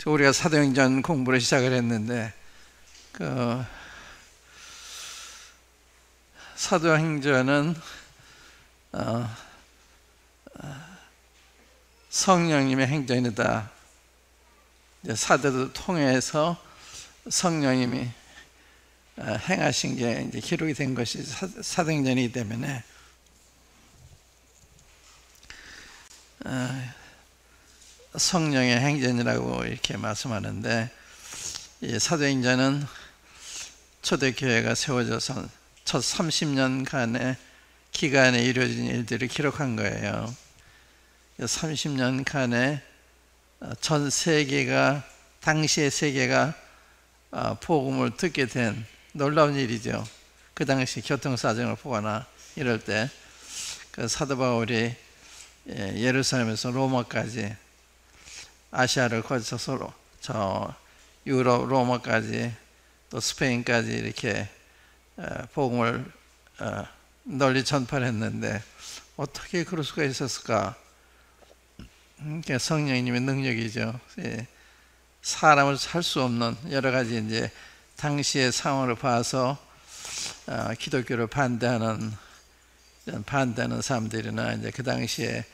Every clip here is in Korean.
우리가 사도행전 공부를 시작을 했는데 사도행전은 성령님의 행전이다. 사도를 통해서 성령님이 행하신 게 이제 기록이 된 것이 사도행전이기 때문에 성령의 행전이라고 이렇게 말씀하는데, 이 사도행전은 초대교회가 세워져서 첫 30년간의 기간에 이루어진 일들을 기록한 거예요. 30년간에 전 세계가, 당시의 세계가 복음을 듣게 된 놀라운 일이죠. 그 당시 교통사정을 보거나 이럴 때 사도 바울이 예루살렘에서 로마까지, 아시아를 거쳐서 저 유럽 로마까지 또 스페인까지 이렇게 복음을 널리 전파를 했는데 어떻게 그럴 수가 있었을까? 성령님의 능력이죠. 사람을 살 수 없는 여러 가지 이제 당시의 상황을 봐서 기독교를 반대하는 사람들이나 이제 그 당시에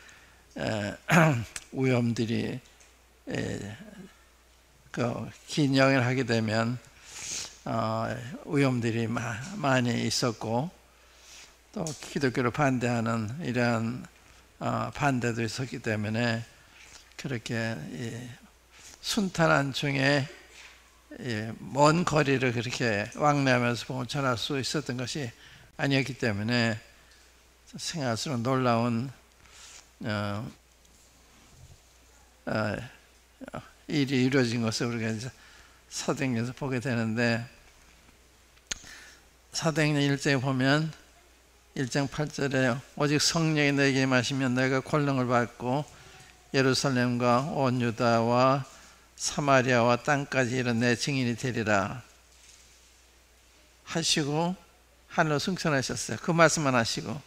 위험들이 긴 여행을 하게 되면 위험들이 많이 있었고, 또 기독교를 반대하는 이러한 반대도 있었기 때문에 그렇게 순탄한 중에 먼 거리를 그렇게 왕래하면서 복음을 전할 수 있었던 것이 아니었기 때문에 생각할수록 놀라운 일이 이루어진 것을 우리가 이제 사도행전에서 보게 되는데, 사도행전 1장에 보면 1장 8절에 오직 성령이 너에게 임하시면 너희가 권능을 받고 예루살렘과 온 유다와 사마리아와 땅까지 이른 내 증인이 되리라 하시고 하늘로 승천하셨어요. 그 말씀만 하시고,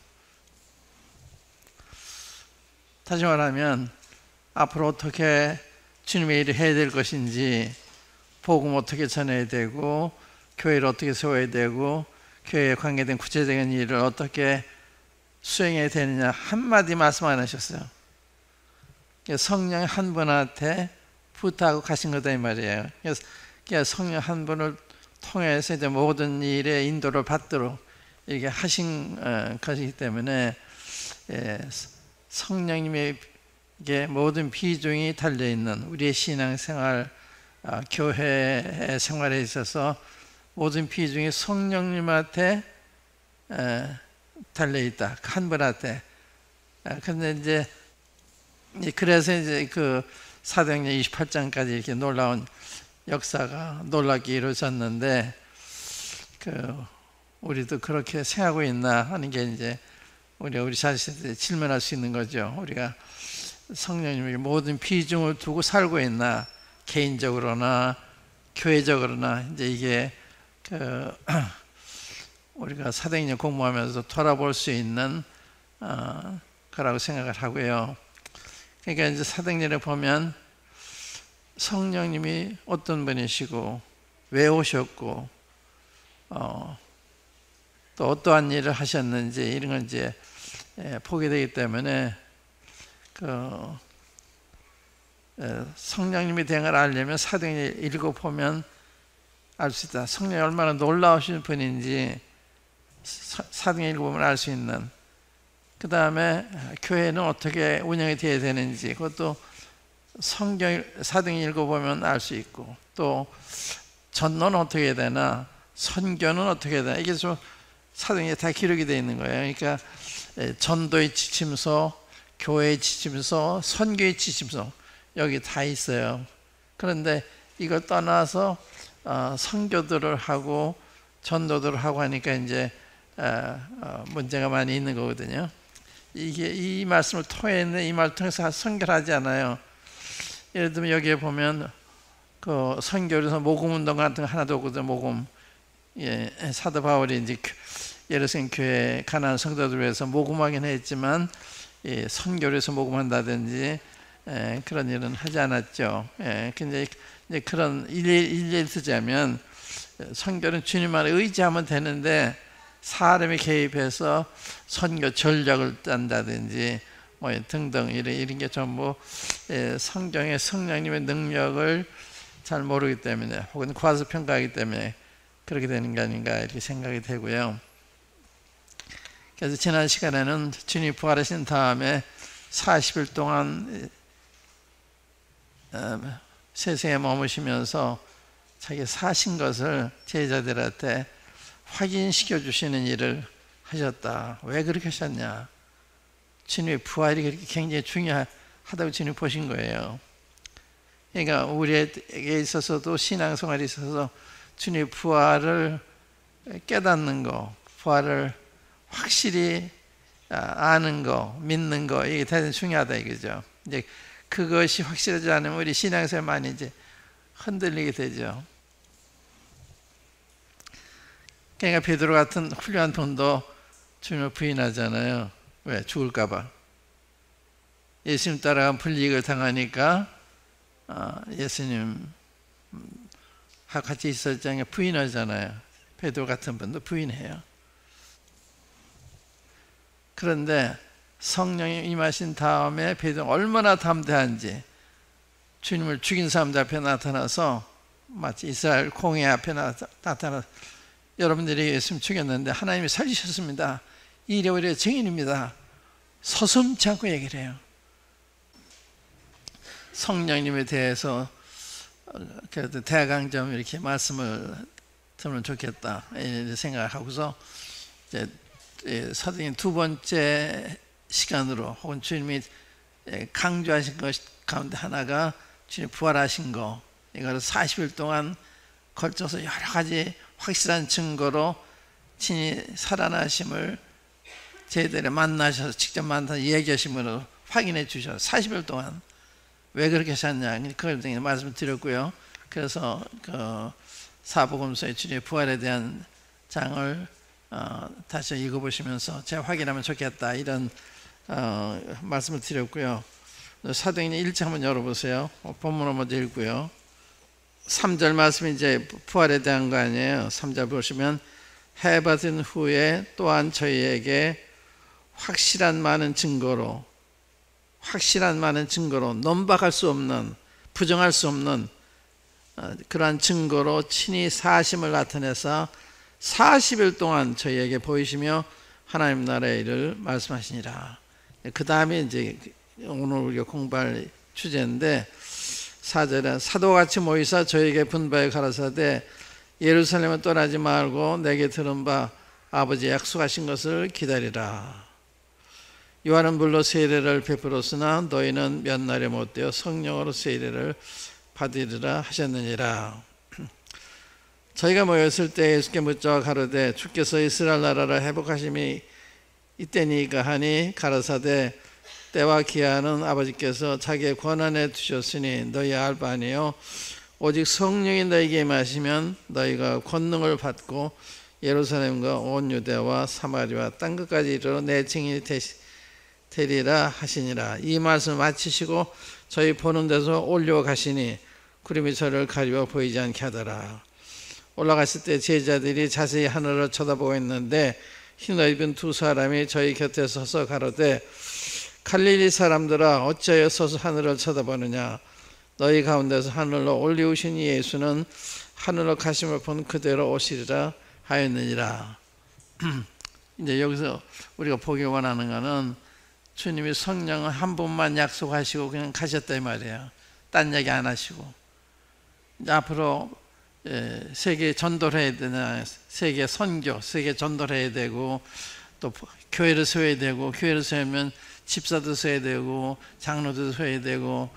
다시 말하면 앞으로 어떻게 주님의 일을 해야 될 것인지, 복음 어떻게 전해야 되고, 교회를 어떻게 세워야 되고, 교회에 관계된 구체적인 일을 어떻게 수행해야 되느냐 한마디 말씀 안 하셨어요. 성령 한 분한테 부탁하고 가신 거다 이 말이에요. 그래서 성령 한 분을 통해서 이제 모든 일에 인도를 받도록 이렇게 하신 것이기 때문에 성령님에게 모든 비중이 달려있는 우리의 신앙생활, 교회 생활에 있어서 모든 비중이 성령님한테 달려있다. 한 분한테. 그런데 이제 그래서 이제 그 사도행전 28장까지 이렇게 놀라운 역사가 놀랍게 이루어졌는데, 우리도 그렇게 생각하고 있나 하는 게 이제 우리 자신한테 질문할 수 있는 거죠. 우리가 성령님에게 모든 비중을 두고 살고 있나, 개인적으로나 교회적으로나. 이제 이게 우리가 사도행전 공부하면서 돌아볼 수 있는 거라고 생각을 하고요. 그러니까 이제 사도행전에 보면 성령님이 어떤 분이시고 왜 오셨고 또 어떠한 일을 하셨는지 이런 걸 이제 보게 되기 때문에 성령님이 된 걸 알려면 사도행전 읽어보면 알 수 있다. 성령이 얼마나 놀라우신 분인지 사도행전 읽어보면 알 수 있는. 그 다음에 교회는 어떻게 운영이 되어야 되는지 그것도 사도행전 읽어보면 알 수 있고, 또 전도는 어떻게 해야 되나, 선교는 어떻게 해야 되나, 이게 좀 사도행전에 다 기록이 되어 있는 거예요. 그러니까 전도의 지침서, 교회의 지침서, 선교의 지침서 여기 다 있어요. 그런데 이걸 떠나서 선교들을 하고 전도들을 하고 하니까 이제 문제가 많이 있는 거거든요. 이게 이 말씀을 통해서 이 말을 통해서 선교를 하지 않아요. 예를 들면 여기에 보면 그 선교에서 모금 운동 같은 거 하나도 없거든요. 모금. 사도 바울이 이제 예루살렘 교회 가난한 성도들을 위해서 모금하긴 했지만 선교를 해서 모금한다든지 그런 일은 하지 않았죠. 근데 이제 그런 일례를 쓰자면 선교는 주님만 의지하면 되는데 사람이 개입해서 선교 전략을 짠다든지 뭐 등등 이런 게 전부 성경의 성령님의 능력을 잘 모르기 때문에 혹은 과소평가하기 때문에 그렇게 되는 게 아닌가 이렇게 생각이 되고요. 그래서 지난 시간에는 주님이 부활하신 다음에 40일 동안 세상에 머무시면서 자기 사신 것을 제자들한테 확인시켜 주시는 일을 하셨다. 왜 그렇게 하셨냐? 주님의 부활이 그렇게 굉장히 중요하다고 주님이 보신 거예요. 그러니까 우리에게 있어서도 신앙생활에 있어서 주님의 부활을 깨닫는 거, 부활을 확실히 아는 거, 믿는 거, 이게 대단히 중요하다 이거죠. 이제 그것이 확실하지 않으면 우리 신앙생활 많이 이제 흔들리게 되죠. 그러니까 베드로 같은 훌륭한 분도 주님을 부인하잖아요. 왜? 죽을까봐. 예수님 따라간 불이익을 당하니까 예수님 같이 있었잖아요. 부인하잖아요. 베드로 같은 분도 부인해요. 그런데 성령이 임하신 다음에 베드로가 얼마나 담대한지 주님을 죽인 사람들 앞에 나타나서 마치 이스라엘 공회 앞에 나타나서 여러분들이 예수님 죽였는데 하나님이 살리셨습니다. 이래 우리의 증인입니다. 서슴지 않고 얘기를 해요. 성령님에 대해서 그래도 대강점 이렇게 말씀을 들으면 좋겠다 이렇게 생각하고서 이제 사도행 두 번째 시간으로 혹은 주님이 강조하신 것 가운데 하나가 주님 부활하신 거, 이걸 40일 동안 걸쳐서 여러 가지 확실한 증거로 친히 살아나심을 저희들이 만나셔서 직접 만나서 얘기하심으로 확인해 주셔서 40일 동안 왜 그렇게 하셨냐 그걸 말씀을 드렸고요. 그래서 그 사복음서의 주님의 부활에 대한 장을 다시 읽어보시면서 제가 확인하면 좋겠다 이런 말씀을 드렸고요. 사도행전 1장 한번 열어보세요. 본문을 먼저 읽고요. 3절 말씀이 이제 부활에 대한 거 아니에요. 3절 보시면 해받은 후에 또한 저희에게 확실한 많은 증거로 논박할 수 없는, 부정할 수 없는 그러한 증거로 친히 사심을 나타내서 40일 동안 저희에게 보이시며 하나님 나라의 일을 말씀하시니라. 그 다음에 이제 오늘 우리가 공부할 주제인데 4절에 사도같이 모이사 저에게 분바에 가라사대 예루살렘을 떠나지 말고 내게 들은 바 아버지 약속하신 것을 기다리라. 요한은 물로 세례를 베풀었으나 너희는 몇 날에 못되어 성령으로 세례를 받으리라 하셨느니라. 저희가 모였을 때 예수께 묻자 가로되 주께서 이스라엘 나라를 회복하심이 이때니까 하니 가라사대 때와 기한은 아버지께서 자기의 권한에 두셨으니 너희 알 바 아니요 오직 성령이 너희에게 임하시면 너희가 권능을 받고 예루살렘과 온 유대와 사마리아 땅 끝까지 이르러 내 증인이 되리라 하시니라. 이 말씀을 마치시고 저희 보는 데서 올려가시니 구름이 저를 가리워 보이지 않게 하더라. 올라갔을 때 제자들이 자세히 하늘을 쳐다보고 있는데 흰 옷 입은 두 사람이 저희 곁에 서서 가로되 갈릴리 사람들아 어찌하여 서서 하늘을 쳐다보느냐. 너희 가운데서 하늘로 올리우신 예수는 하늘로 가심을 본 그대로 오시리라 하였느니라. 이제 여기서 우리가 보기 원하는 것은 주님이 성령을 한 번만 약속하시고 그냥 가셨다 이 말이에요. 딴 얘기 안 하시고 이제 앞으로 세계 전도를 해야 되나, 세계 선교, 세계 전도를 해야 되고 또 교회를 세워야 되고 교회를 세우면 집사도 세워야 되고 장로도 세워야 되고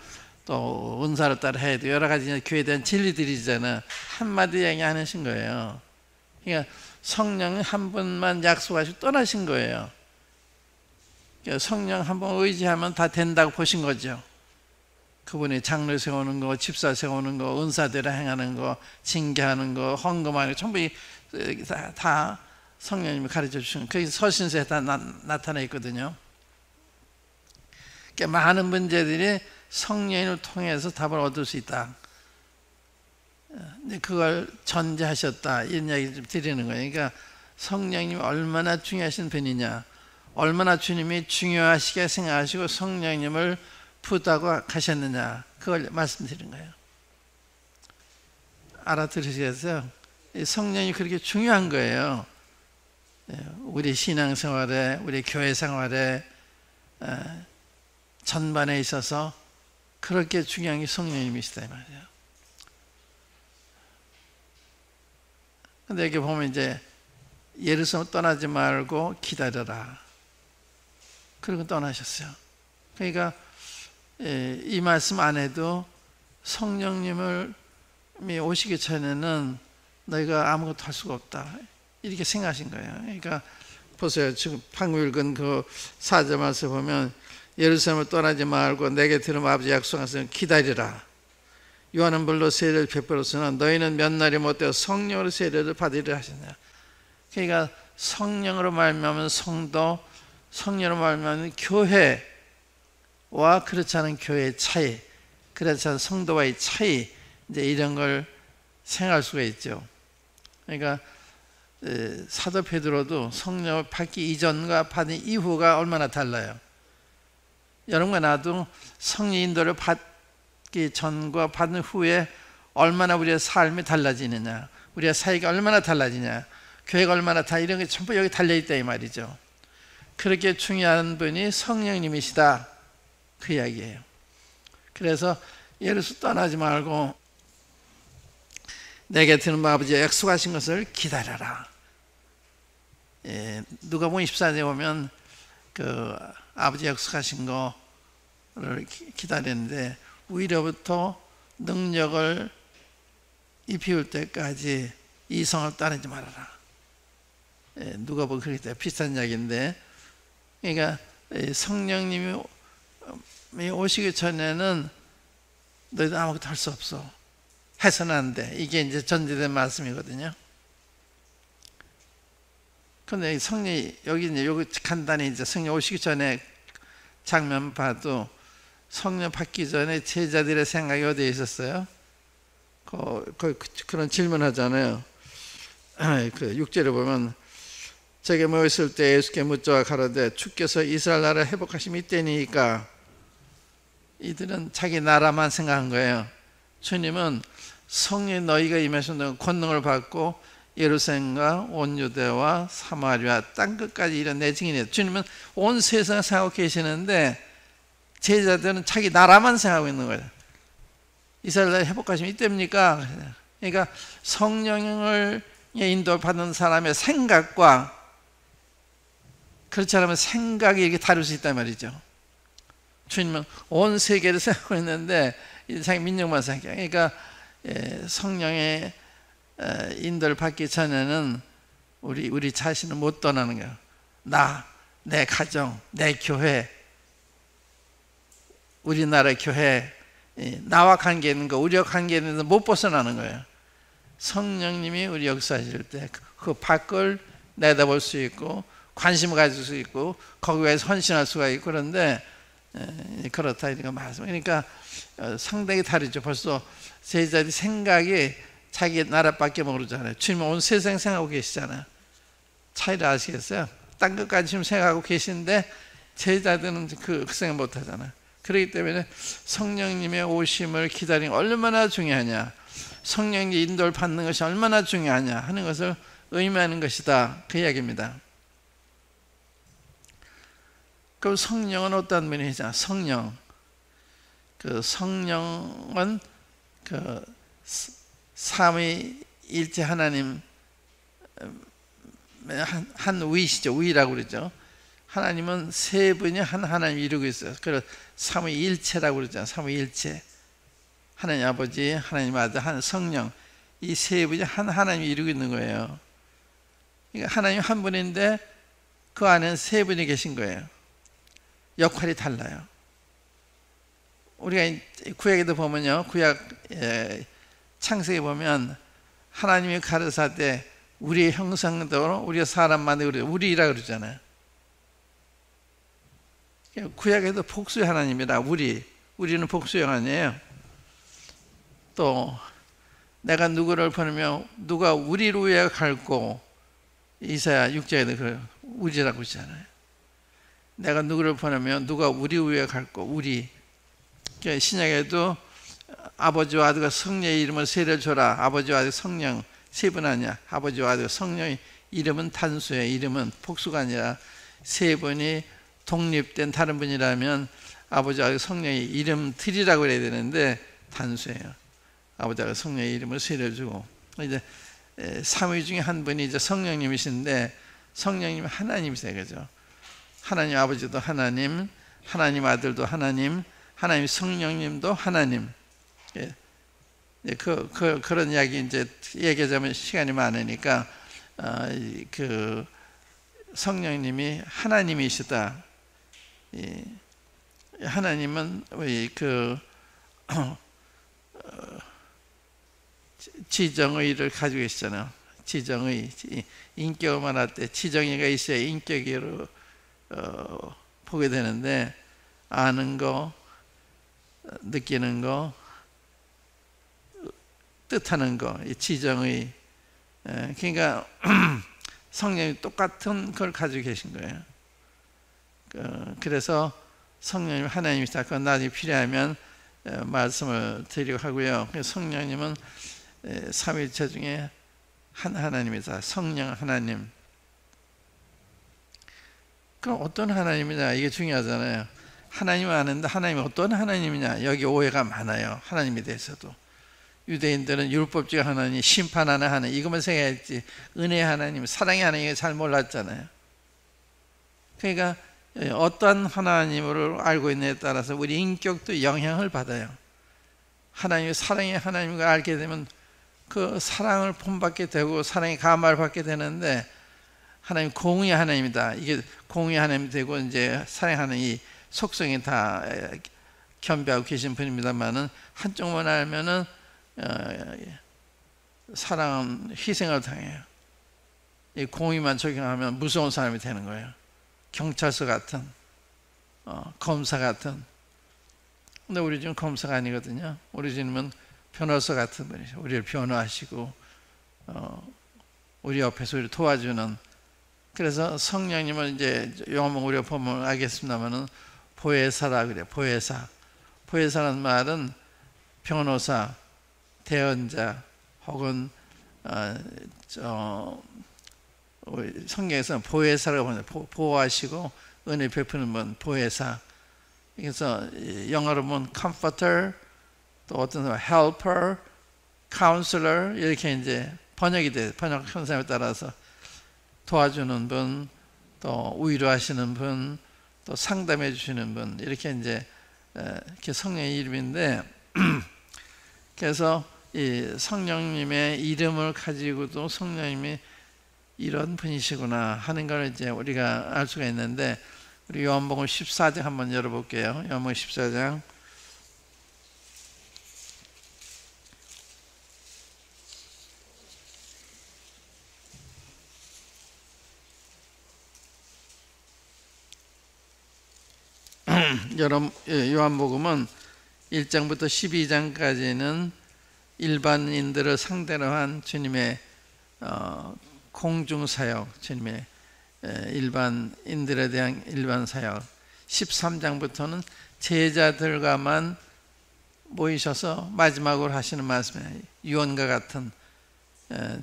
또 은사를 따라 해야 되고 여러 가지 교회에 대한 진리들이잖아요. 한마디 얘기 안 하신 거예요. 그러니까 성령은 한 번만 약속하시고 떠나신 거예요. 그러니까 성령 한 번 의지하면 다 된다고 보신 거죠. 그분이 장로 세우는 거, 집사 세우는 거, 은사대로 행하는 거, 징계하는 거, 헌금하는 거 전부 다 성령님이 가르쳐 주시는 거기 서신서에 다 나타나 있거든요. 그러니까 많은 문제들이 성령을 통해서 답을 얻을 수 있다. 그걸 전제하셨다, 이런 이야기 좀 드리는 거예요. 그러니까 성령님이 얼마나 중요하신 분이냐, 얼마나 주님이 중요하시게 생각하시고 성령님을 부탁하셨느냐, 그걸 말씀드린 거예요. 알아들으시겠어요? 성령이 그렇게 중요한 거예요. 우리 신앙생활에, 우리 교회 생활에 전반에 있어서 그렇게 중요한 게 성령님이시다 이 말이에요. 근데 여기 보면 이제 예루살렘 떠나지 말고 기다려라, 그리고 떠나셨어요. 그러니까 이 말씀 안에도 성령님을 오시기 전에는 너희가 아무것도 할 수가 없다, 이렇게 생각하신 거예요. 그러니까 보세요. 지금 방금 읽은 그 4절 말씀 보면 예루살렘을 떠나지 말고 내게 들은 아버지 약속하신 기다리라. 요한은 물로 세례를 베풀었으나 너희는 몇 날이 못되어 성령으로 세례를 받으리라 하셨냐. 그러니까 성령으로 말미암은 성도, 성령으로 말미암은 교회와 그렇지 않은 교회의 차이, 그렇지 않은 성도와의 차이, 이제 이런 걸 생각할 수가 있죠. 그러니까 사도 베드로도 성령을 받기 이전과 받은 이후가 얼마나 달라요. 여러분과 나도 성령 인도를 받기 전과 받은 후에 얼마나 우리의 삶이 달라지느냐, 우리의 사이가 얼마나 달라지냐, 교회가 얼마나 이런 게 전부 여기 달려있다 이 말이죠. 그렇게 중요한 분이 성령님이시다, 그 이야기예요. 그래서 예루살렘 떠나지 말고 내게 들은 아버지가 약속하신 것을 기다려라. 누가복음 24장에 보면 그 아버지 약속하신 거를 기다리는데 위로부터 능력을 입히울 때까지 이 성을 따르지 말아라. 누가복음 그렇게 비슷한 이야기인데, 그러니까 성령님이 오시기 전에는 너희도 아무것도 할 수 없어, 해서는 안 돼. 이게 이제 전제된 말씀이거든요. 근데 성령이 여기 간단히 이제 성령 오시기 전에 장면 봐도 성령 받기 전에 제자들의 생각이 어디에 있었어요? 그런 질문하잖아요. 그 6절에 보면 제게 모였을 때 예수께 묻자와 가로되 주께서 이스라엘 나라를 회복하심이 이때니까. 이들은 자기 나라만 생각한 거예요. 주님은 성령 너희가 임하신 권능을 받고 예루살렘과 온 유대와 사마리아 땅끝까지 이런 내 증인이에요. 주님은 온 세상을 생각하고 계시는데 제자들은 자기 나라만 생각하고 있는 거예요. 이스라엘 나라 회복하시면 이때입니까? 그러니까 성령을 인도받는 사람의 생각과 그렇지 않으면 생각이 이렇게 다를 수 있단 말이죠. 주님은 온 세계를 생각하고 있는데 자기 민족만 생각해요. 그러니까 성령의 인도를 받기 전에는 우리 자신을 못 떠나는 거예요. 내 가정, 내 교회, 우리나라 교회, 나와 관계 있는 거, 우리와 관계 있는 거 못 벗어나는 거예요. 성령님이 우리 역사하실 때 그 밖을 내다볼 수 있고 관심을 가질 수 있고 거기에 헌신할 수가 있고, 그런데 그렇다 이런 말씀. 그러니까 상당히 다르죠. 벌써 제자들이 생각이 자기 나라밖에 모르잖아요. 주님은 온 세상 생각하고 계시잖아요. 차이를 아시겠어요? 딴 것까지 지금 생각하고 계시는데 제자들은 그 생각 못 하잖아요. 그렇기 때문에 성령님의 오심을 기다리는 게 얼마나 중요하냐, 성령의 인도를 받는 것이 얼마나 중요하냐 하는 것을 의미하는 것이다, 그 이야기입니다. 그럼 성령은 어떤 분이냐? 성령은 그 삼위일체 하나님 한 위시죠. 위라고 그러죠. 하나님은 세 분이 한 하나님 이루고 있어요. 그래서 삼위일체라고 그러잖아요. 삼위일체. 하나님 아버지, 하나님 아들, 하나님 성령, 이 세 분이 한 하나님이 이루고 있는 거예요. 그러니까 하나님 한 분인데 그 안에는 세 분이 계신 거예요. 역할이 달라요. 우리가 구약에도 보면요, 구약 창세기 보면 하나님이 가르사대 우리의 형상대로 우리가 사람 만들고 우리라 그러잖아요. 구약에도 복수의 하나님이라 우리는 복수형 아니에요. 또 내가 누구를 보내면 누가 우리를 위해 갈고 이사야 6장에도 그 우리라고 있잖아요. 내가 누구를 보내면 누가 우리 위해 갈고 우리. 신약에도 아버지와 아들과 성령의 이름을 세례를 줘라. 아버지와 아들 성령 세 분 아니야. 아버지와 아들 성령의 이름은 단수예요. 이름은 복수가 아니라 세 분이 독립된 다른 분이라면 아버지와 아들 성령의 이름 드리라고 그래야 되는데 단수예요. 아버지와 아들 성령의 이름을 세례를 주고 이제 삼위 중에 한 분이 이제 성령님이신데 성령님 하나님이세요. 그죠? 하나님 아버지도 하나님, 하나님 아들도 하나님, 하나님 성령님도 하나님. 그런 이야기 이제 얘기하자면 시간이 많으니까 그 성령님이 하나님이시다. 하나님은 그 지정의를 가지고 계시잖아요. 지정의, 인격을 말할 때 지정의가 있어야 인격으로 보게 되는데 아는 거, 느끼는 거, 뜻하는 거, 이 지정의. 그러니까 성령이 똑같은 걸 가지고 계신 거예요. 그래서 성령님 하나님이시다. 그건 나중에 필요하면 말씀을 드리려고 하고요. 성령님은 삼위일체 중에 한 하나님이다. 성령 하나님. 그럼 어떤 하나님이냐 이게 중요하잖아요. 하나님을 아는데 하나님이 어떤 하나님이냐 여기 오해가 많아요. 하나님에 대해서도. 유대인들은 율법주의 하나님, 심판하는 하나님 이것만 생각했지 은혜의 하나님, 사랑의 하나님을 잘 몰랐잖아요. 그러니까 어떠한 하나님을 알고 있느냐에 따라서 우리 인격도 영향을 받아요. 하나님이 사랑의 하나님을 알게 되면 그 사랑을 본받게 되고 사랑의 감화를 받게 되는데 하나님 공의 하나님이다. 이게 공의 하나님이 되고 이제 사랑하는 이 속성이 다 겸비하고 계신 분입니다만은 한쪽만 알면은 사랑은 희생을 당해요. 이 공의만 적용하면 무서운 사람이 되는 거예요. 경찰서 같은, 검사 같은. 근데 우리 집은 검사가 아니거든요. 우리 집은 변호사 같은 분이죠. 우리를 변호하시고 우리 옆에서 우리를 도와주는. 그래서 성령님은 이제 요한복음 우리가 보면 알겠습니다만은 보혜사라 그래요. 보혜사. 보혜사라는 말은 변호사, 대언자 혹은 성경에서는 보혜사라고 합니다. 보호하시고 은혜 베푸는 분, 보혜사. 그래서 영어로 보면 comforter, 또 어떤 사람 helper, counselor 이렇게 이제 번역이 돼요. 번역 현상에 따라서 도와주는 분, 또 위로하시는 분, 또 상담해 주시는 분 이렇게 이제 이렇게 성령의 이름인데 그래서 이 성령님의 이름을 가지고도 성령님이 이런 분이시구나 하는 걸 이제 우리가 알 수가 있는데 우리 요한복음 14장 한번 열어볼게요. 요한복음 14장. 요한복음은 1장부터 12장까지는 일반인들을 상대로 한 주님의 공중사역, 주님의 일반인들에 대한 일반 사역. 13장부터는 제자들과만 모이셔서 마지막으로 하시는 말씀이에요. 유언과 같은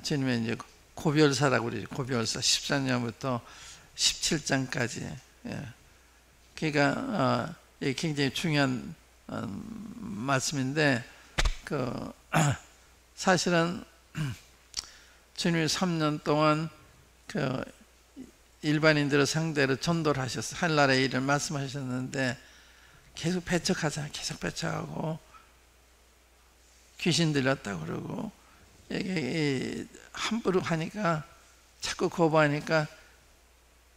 주님의 이제 고별사라고 그러죠. 고별사 13장부터 17장까지. 그러니까 굉장히 중요한 말씀인데 사실은 주님이 3년 동안 일반인들을 상대로 전도를 하셨어요. 하늘나라의 일을 말씀하셨는데 계속 배척하잖아요. 계속 배척하고 귀신 들렸다고 그러고 함부로 하니까 자꾸 거부하니까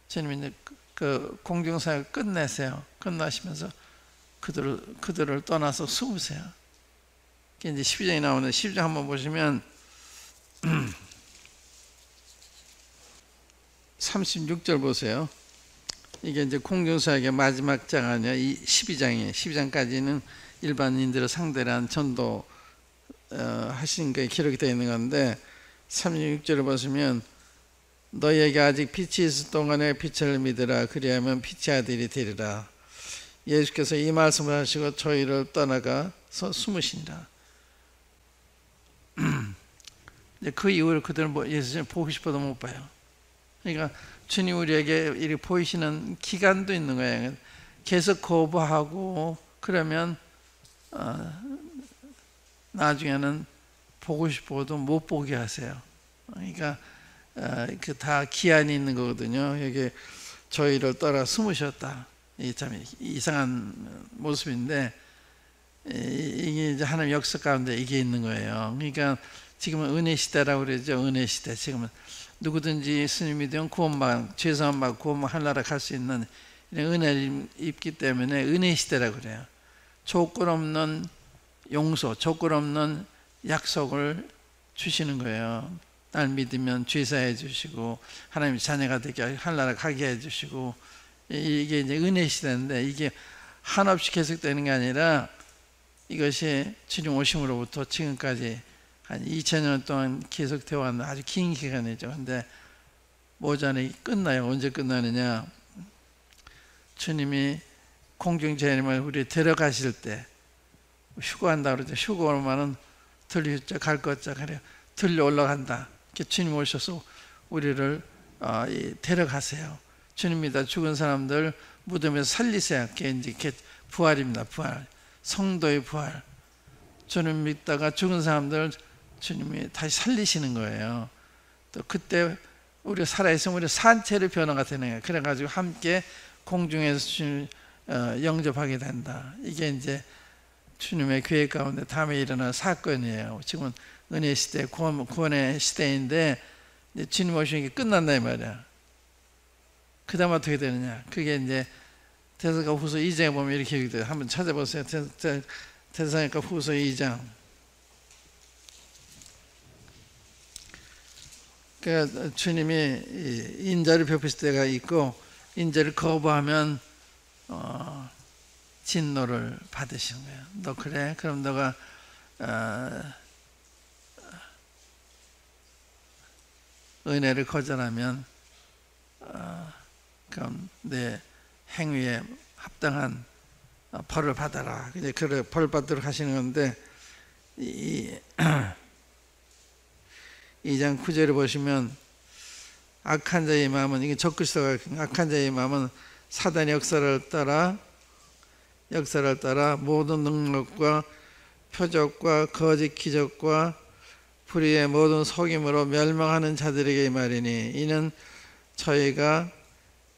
주님이 그 공중사역을 끝내세요. 끝나시면서 그들을 떠나서 숨으세요. 이게 이제 12장이 나오는데 12장 한번 보시면 36절 보세요. 이게 이제 공중사역의 마지막 장 아니야. 이 12장이에요. 12장까지는 일반인들을 상대로 한 전도 하신 게 기록이 되어 있는 건데 36절을 보시면 너희에게 아직 빛이 있을 동안에 빛을 믿으라. 그리하면 빛의 아들이 되리라. 예수께서 이 말씀을 하시고 저희를 떠나가서 숨으시니라. 그 이후로 그들은 예수님을 보고 싶어도 못 봐요. 그러니까 주님 우리에게 이렇게 보이시는 기간도 있는 거예요. 계속 거부하고 그러면 나중에는 보고 싶어도 못 보게 하세요. 그러니까 그 다 기한이 있는 거거든요. 여기 저희를 떠나 숨으셨다. 이 참 이상한 모습인데 이게 이제 하나님 역사 가운데 이게 있는 거예요. 그러니까 지금은 은혜 시대라고 그러죠. 은혜 시대. 지금은 누구든지 스님 믿으면 구원받, 죄사함 받고 구원받고 하늘나라 갈 수 있는 이런 은혜를 입기 때문에 은혜 시대라고 그래요. 조건 없는 용서, 조건 없는 약속을 주시는 거예요. 날 믿으면 죄사해 주시고 하나님 자녀가 되게 하늘나라 가게 해 주시고 이게 이제 은혜 시대인데 이게 한없이 계속되는 게 아니라 이것이 주님 오심으로부터 지금까지 한 2000년 동안 계속되어 왔는 아주 긴 기간이죠. 근데 모자는 끝나요. 언제 끝나느냐? 주님이 공중재림을 우리 데려가실 때 휴거한다 그러죠. 휴거 오면은 들리죠. 갈 것자 그래요. 들려 올라간다. 이렇게 주님 오셔서 우리를 데려가세요. 주님 믿어 죽은 사람들 무덤에서 살리세요. 그게 이제 부활입니다. 부활. 성도의 부활. 주님 믿다가 죽은 사람들 주님이 다시 살리시는 거예요. 또 그때 우리가 살아있으면 우리 산채로 변화가 되는 거예요. 그래가지고 함께 공중에서 주님 영접하게 된다. 이게 이제 주님의 계획 가운데 다음에 일어날 사건이에요. 지금은 은혜 시대, 구원의 시대인데 이제 주님 오시는 게 끝난다 이 말이야. 그 다음 어떻게 되느냐? 그게 이제 데살로니가 후서 2장에 보면 이렇게 얘기돼요. 한번 찾아보세요. 데살로니가 후서 2장. 그러니까 주님이 인자를 베푸실 때가 있고 인자를 거부하면 진노를 받으시는 거예요. 너 그래? 그럼 너가 은혜를 거절하면 그럼 내 행위에 합당한 벌을 받아라. 이제 그 벌 받도록 하시는 건데 이 2장 9절을 보시면 악한 자의 마음은 이게 적그리스도가 악한 자의 마음은 사단의 역사를 따라 모든 능력과 표적과 거짓 기적과 불의의 모든 속임으로 멸망하는 자들에게 말이니 이는 저희가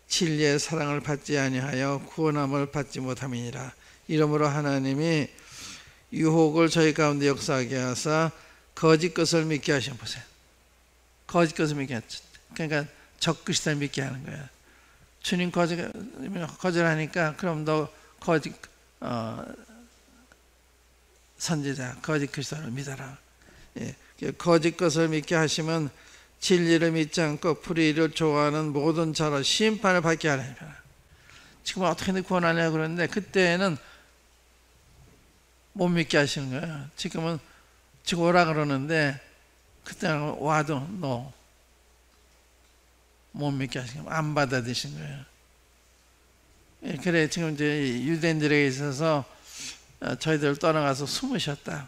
진리의 사랑을 받지 아니하여 구원함을 받지 못함이니라. 이러므로 하나님이 유혹을 저희 가운데 역사하게 하사 거짓 것을 믿게 하시는 보세요. 거짓 것을 믿게 하죠. 그러니까 적그리스도를 믿게 하는 거예요. 주님 거절하니까 그럼 너 거짓 선지자, 거짓 그리스도를 믿어라. 예. 거짓 것을 믿게 하시면 진리를 믿지 않고 불의를 좋아하는 모든 자로 심판을 받게 하리라. 지금 어떻게든 구원하려고 그러는데 그때는 못 믿게 하시는 거예요. 지금은 지금 오라 그러는데 그때는 와도 너 못 믿게 하시는 거예요. 안 받아들이신 거예요. 예, 그래 지금 이제 유대인들에게 있어서 저희들 떠나가서 숨으셨다.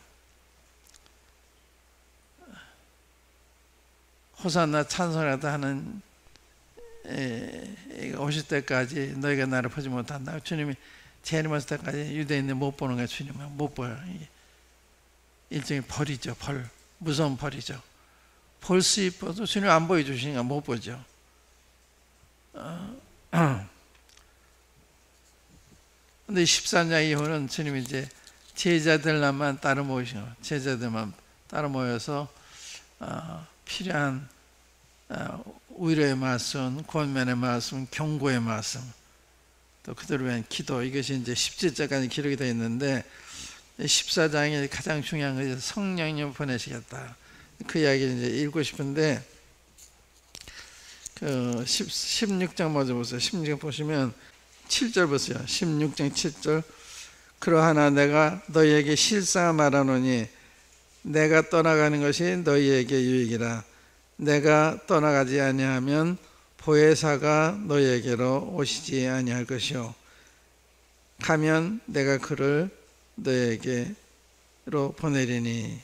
호산나 찬송이라도 하는 오실 때까지 너희가 나를 보지 못한다. 주님이 재림 오실 때까지 유대인들 못 보는 거예요. 주님은 못 보여. 일종의 벌이죠. 벌. 무서운 벌이죠. 볼 수 있어도 주님 안 보여주시니까 못 보죠. 근데 14장 이후는 주님이 이제 제자들만 따로 모이시고 제자들만 따로 모여서 필요한 위로의 말씀, 권면의 말씀, 경고의 말씀, 또 그들을 위한 기도, 이것이 이제 17절까지 기록이 되어 있는데 14장이 가장 중요한 것이 성령님 보내시겠다. 그 이야기를 이제 읽고 싶은데 16장 먼저 보세요. 16장 보시면 7절 보세요. 16장 7절. 그러하나 내가 너희에게 실상을 말하노니 내가 떠나가는 것이 너희에게 유익이라. 내가 떠나가지 아니하면 보혜사가 너희에게로 오시지 아니할 것이요 가면 내가 그를 너희에게로 보내리니.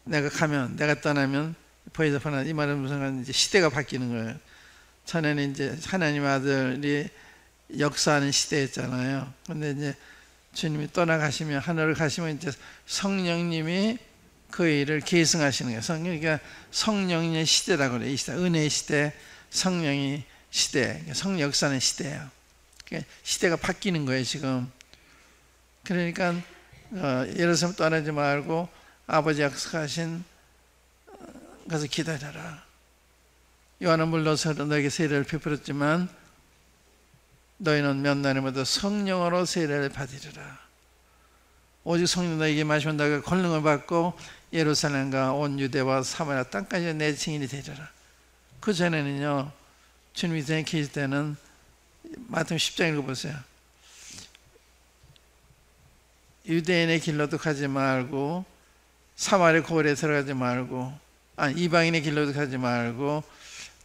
내가 가면, 내가 떠나면 보혜사 보내. 이 말은 무슨 말인지 시대가 바뀌는 거예요. 전에는 이제 하나님 아들이 역사하는 시대였잖아요. 근데 이제 주님이 떠나가시면, 하늘을 가시면 이제 성령님이 그 일을 계승하시는 거예요. 그러니까 성령의 시대라고 그래요. 이 시대, 은혜의 시대, 성령의 시대, 성령 역사는 시대예요. 그러니까 시대가 바뀌는 거예요, 지금. 그러니까 예루살렘 떠나지 말고 아버지 약속하신 가서 기다려라. 요한은 물러서 너에게 세례를 베풀었지만 너희는 몇 날에마다 성령으로 세례를 받으리라. 오직 성령 너에게 마시면 너희가 권능을 받고 예루살렘과 온 유대와 사마리아 땅까지 내 증인이 되리라. 그 전에는요, 주님이 전에 계실 때는 마태복음 10장 읽어보세요. 유대인의 길로도 가지 말고 사마리아 고을에 들어가지 말고, 이방인의 길로도 가지 말고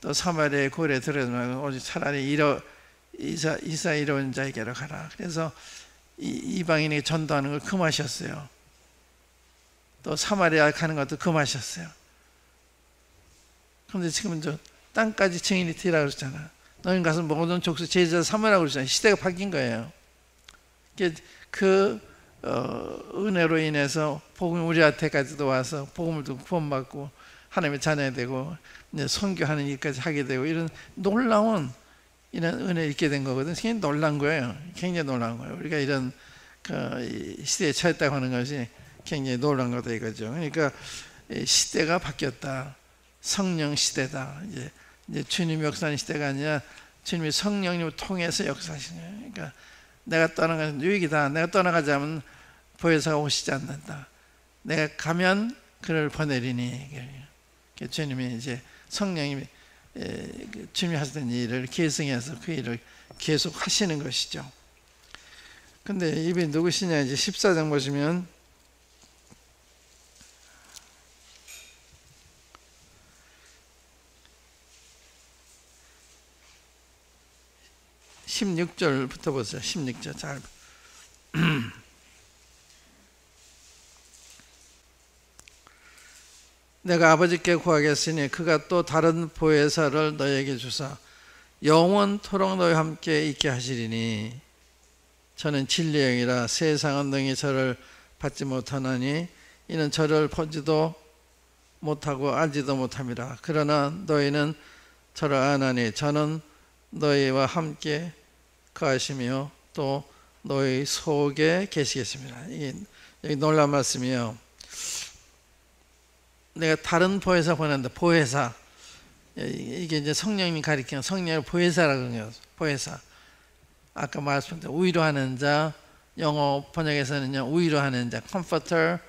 또 사마리아의 고을에 들어가지 말고 오직 차라리 이사 이로운 자에게로 가라. 그래서 이방인에게 전도하는 걸 금하셨어요. 또 사마리아 가는 것도 금하셨어요. 그런데 지금은 저 땅까지 증인이 되라고 그러잖아. 너희는 가서 모든 족속 제자 삼으라고 그러잖아요. 시대가 바뀐 거예요. 은혜로 인해서 복음이 우리한테까지도 와서 복음을 듣고 구원받고 하나님의 자녀가 되고 이제 선교하는 일까지 하게 되고 이런 놀라운 이런 은혜를 입게 된 거거든. 굉장히 놀란 거예요. 굉장히 놀란 거예요. 우리가 이런 시대에 처했다고 하는 것이 굉장히 놀란 거다 이거죠. 그러니까 시대가 바뀌었다. 성령 시대다. 이제 주님 역사하는 시대가 아니라 주님이 성령님을 통해서 역사하시는 거예요. 그러니까 내가 떠나가는 유익이다. 내가 떠나가지 않으면 보혜사가 오시지 않는다. 내가 가면 그를 보내리니. 주님이 이제 성령님이 주님이 하시던 일을 계승해서 그 일을 계속 하시는 것이죠. 근데 이분이 누구시냐? 이제 14장 보시면 (16절부터) 보세요. 16절 잘 내가 아버지께 구하겠으니 그가 또 다른 보혜사를 너에게 주사 영원토록 너희와 함께 있게 하시리니 저는 진리의 영이라 세상은 능히 저를 받지 못하나니 이는 저를 보지도 못하고 알지도 못함이라. 그러나 너희는 저를 아나니 저는 너희와 함께 거하시며 또 너희 속에 계시겠습니다. 이게 여기 놀라운 말씀이에요. 내가 다른 보혜사 보낸다. 보혜사. 이게 이제 성령님이 가리키는 성령을 보혜사라고 해요. 보혜사. 아까 말씀드린 위로하는 자, 영어 번역에서는요, 위로하는 자, comforter,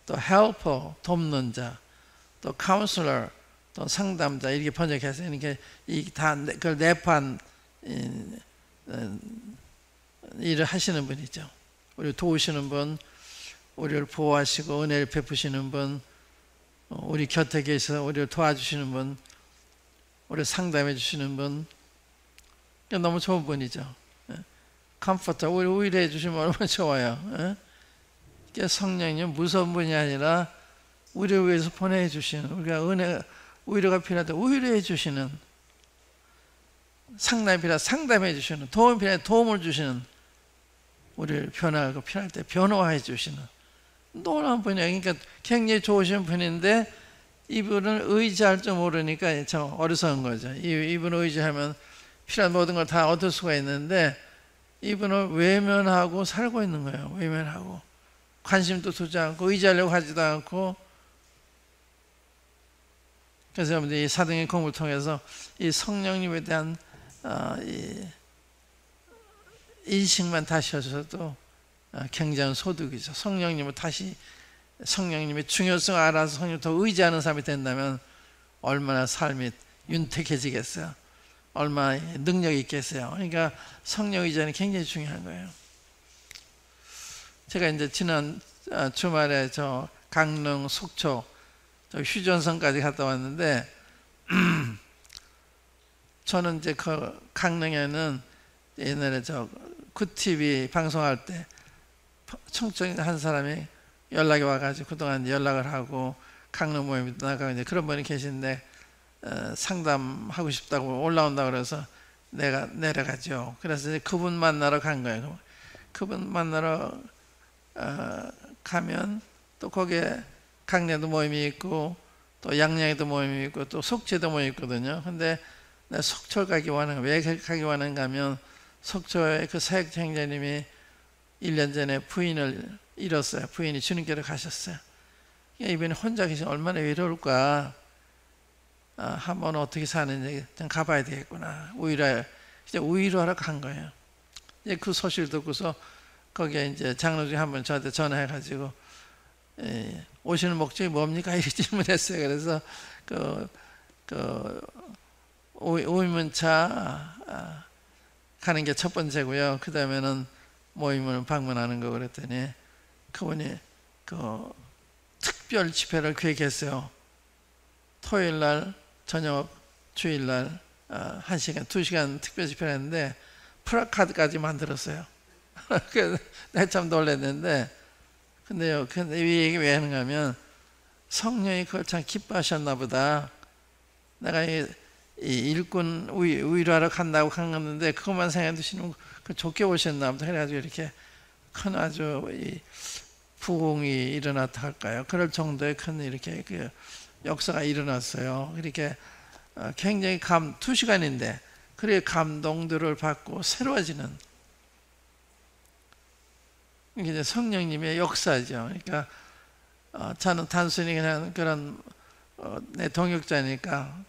또 helper, 돕는 자, 또 counselor, 또 상담자 이렇게 번역해서 이렇게 다 그걸 내포한 일을 하시는 분이죠. 우리를 도우시는 분, 우리를 보호하시고 은혜를 베푸시는 분, 우리 곁에 계셔서 우리를 도와주시는 분, 우리를 상담해 주시는 분, 너무 좋은 분이죠. 컴포터, 우리 위로해 주시면 얼마나 좋아요. 성령님 무서운 분이 아니라 우리를 위해서 보내주시는, 우리가 위로가 필요하다 위로해 주시는, 상담이 필요하다 상담해 주시는, 도움이 필요하다 도움을 주시는, 우리를 변화하고 필요할 때 변화해 주시는 놀라운 분이에요. 그러니까 굉장히 좋으신 분인데 이분을 의지할 줄 모르니까 참 어리석은 거죠. 이분을 의지하면 필요한 모든 걸 다 얻을 수가 있는데 이분을 외면하고 살고 있는 거예요. 외면하고 관심도 두지 않고 의지하려고 하지도 않고. 그래서 여러분들 이 사도행전 공부를 통해서 이 성령님에 대한 이 인식만 다시 하셔도 굉장한 소득이죠. 성령님을 다시 성령님의 중요성을 알아서 성령을 더 의지하는 사람이 된다면 얼마나 삶이 윤택해지겠어요. 얼마나 능력이 있겠어요. 그러니까 성령 의존이 굉장히 중요한 거예요. 제가 이제 지난 주말에 저 강릉, 속초, 저 휴전선까지 갔다 왔는데 저는 이제 그 강릉에는 옛날에 저 굿TV 방송할 때 청청인 한 사람이 연락이 와가지고 그동안 연락을 하고 강릉 모임도 나가고 이제 그런 분이 계신데 상담하고 싶다고 올라온다고 그래서 내가 내려가죠. 그래서 이제 그분 만나러 간 거예요. 그분 만나러 가면 또 거기에 강릉에도 모임이 있고 또 양양에도 모임이 있고 또 속초에도 모임이 있거든요. 근데 내가 속초 가기 원하는 왜 가기 원한가 하면 속초에 그 사역자 형제님이 1년 전에 부인을 잃었어요. 부인이 주님께로 가셨어요. 이분이 혼자 계시면 얼마나 외로울까. 한번 어떻게 사는지 좀 가봐야 되겠구나. 이제 우의로하러 간 거예요. 이제 그 소식을 듣고서 거기에 이제 장로 중에 한 분 저한테 전화해가지고 오시는 목적이 뭡니까? 이렇게 질문했어요. 그래서 오이문차 가는 게 첫 번째고요. 그 다음에는 모임을 방문하는 거 그랬더니 그분이 그 특별 집회를 계획했어요. 토요일 날 저녁, 주일 날 1시간, 2시간 특별 집회를 했는데 플래카드까지 만들었어요. 그래서 내가 참 놀랐는데 근데 이 얘기 왜 하는가 하면 성령이 그걸 참 기뻐하셨나 보다. 내가 이 일꾼 위로하러 간다고 간 건데 그것만 생각해 두시는 그 좋게 보셨나 보다. 그래가지고 이렇게 큰 아주 부흥이 일어났다 할까요? 그럴 정도의 큰 이렇게 그 역사가 일어났어요. 이렇게 굉장히 2시간인데 그렇게 감동들을 받고 새로워지는 이게 이제 성령님의 역사죠. 그러니까 저는 단순히 그냥 그런 내 동역자니까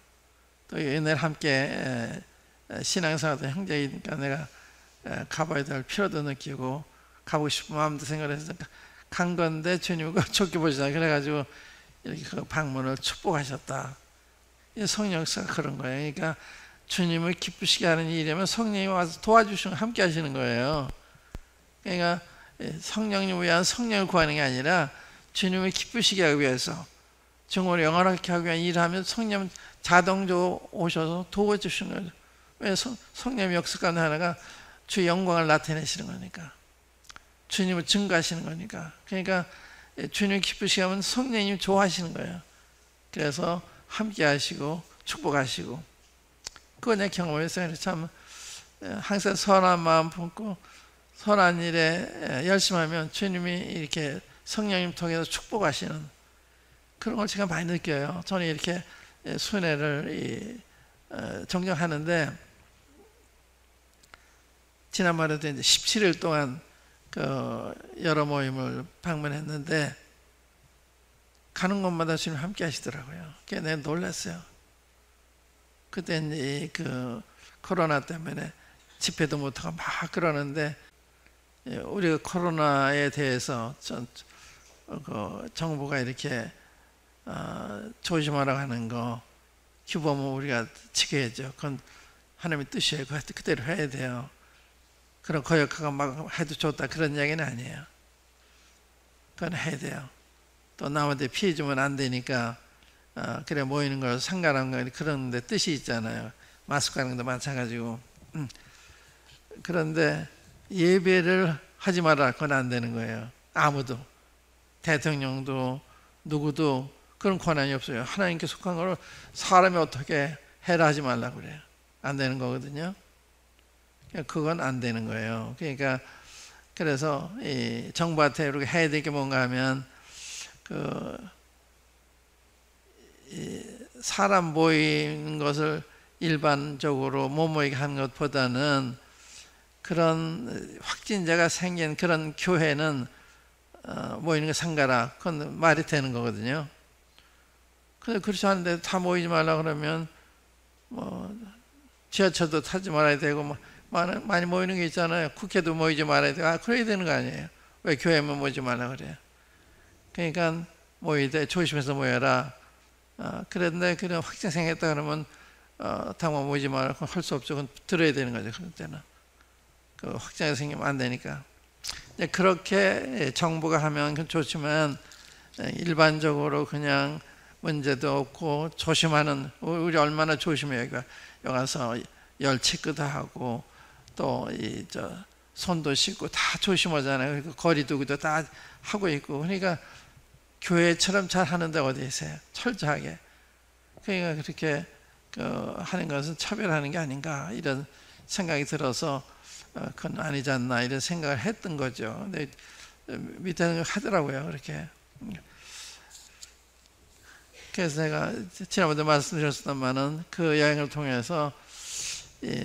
또 옛날 함께 신앙생활도 형제이니까 내가 가봐야 될 필요도 느끼고 가고 싶은 마음도 생각해서 간 건데 주님이 좋게 보시다 그래가지고 이렇게 그 방문을 축복하셨다. 이 성령 역사가 그런 거예요. 그러니까 주님을 기쁘시게 하는 일이면 성령이 와서 도와주시고 함께 하시는 거예요. 그러니까 성령님을 위한 성령을 구하는 게 아니라 주님을 기쁘시게 하기 위해서 정말 영원하게 하기 위한 일을 하면 성령 자동적으로 오셔서 도와주시는 거예요. 왜 성령의 역사 가운데 하나가 주의 영광을 나타내시는 거니까, 주님을 증거하시는 거니까. 그러니까 주님을 기쁘시게 하면 성령님 좋아하시는 거예요. 그래서 함께 하시고 축복하시고, 그거 내 경험에서 참 항상 선한 마음 품고 선한 일에 열심하면 주님이 이렇게 성령님 통해서 축복하시는 그런 걸 제가 많이 느껴요. 저는 이렇게 순회를 정정하는데 지난번에도 이제 17일 동안 그 여러 모임을 방문했는데 가는 곳마다 주님 함께 하시더라고요. 그게 내가 놀랐어요. 그때 이제 그 코로나 때문에 집회도 못하고 막 그러는데 우리가 코로나에 대해서 정부가 이렇게 조심하라고 하는 거 규범은 우리가 지켜야죠. 그건 하나님의 뜻이에요. 그대로 해야 돼요. 그런 거역하고 막 해도 좋다 그런 이야기는 아니에요. 그건 해야 돼요. 또 남한테 피해 주면 안 되니까 그래 모이는 걸 상관한 거 그런 데 뜻이 있잖아요. 마스크 하는 것도 마찬가지고. 그런데 예배를 하지 마라 그건 안 되는 거예요. 아무도 대통령도 누구도 그런 권한이 없어요. 하나님께 속한 걸 사람이 어떻게 해라 하지 말라고 그래요. 안 되는 거거든요. 그건 안 되는 거예요. 그러니까 그래서 이 정부한테 이렇게 해야 될 게 뭔가 하면 사람 모이는 것을 일반적으로 못 모이게 하는 것보다는 그런 확진자가 생긴 그런 교회는 모이는 거 상가라. 그건 말이 되는 거거든요. 근데 그렇지 않은데 다 모이지 말라 그러면 뭐 지하철도 타지 말아야 되고 뭐 많이 모이는 게 있잖아요. 국회도 모이지 말아야 되고 그래야 되는 거 아니에요. 왜 교회만 모이지 말라 그래요? 그러니까 모이되 조심해서 모여라. 그런데 그런 확증 생겼다 그러면 당만 오지 말고 할 수 없죠. 그건 들어야 되는 거죠. 그럴 때는 그 확증이 생기면 안 되니까. 그렇게 정부가 하면 좋지만 일반적으로 그냥 문제도 없고 조심하는, 우리 얼마나 조심해요. 여기 와서 열 체크도 하고 또 손도 씻고 다 조심하잖아요. 거리 두기도 다 하고 있고. 그러니까 교회처럼 잘 하는데 어디 있어요? 철저하게. 그러니까 그렇게 하는 것은 차별하는 게 아닌가 이런 생각이 들어서 그건 아니지 않나 이런 생각을 했던 거죠. 근데 밑에는 하더라고요. 그렇게. 그래서 제가 지난번에 말씀드렸었지만은 그 여행을 통해서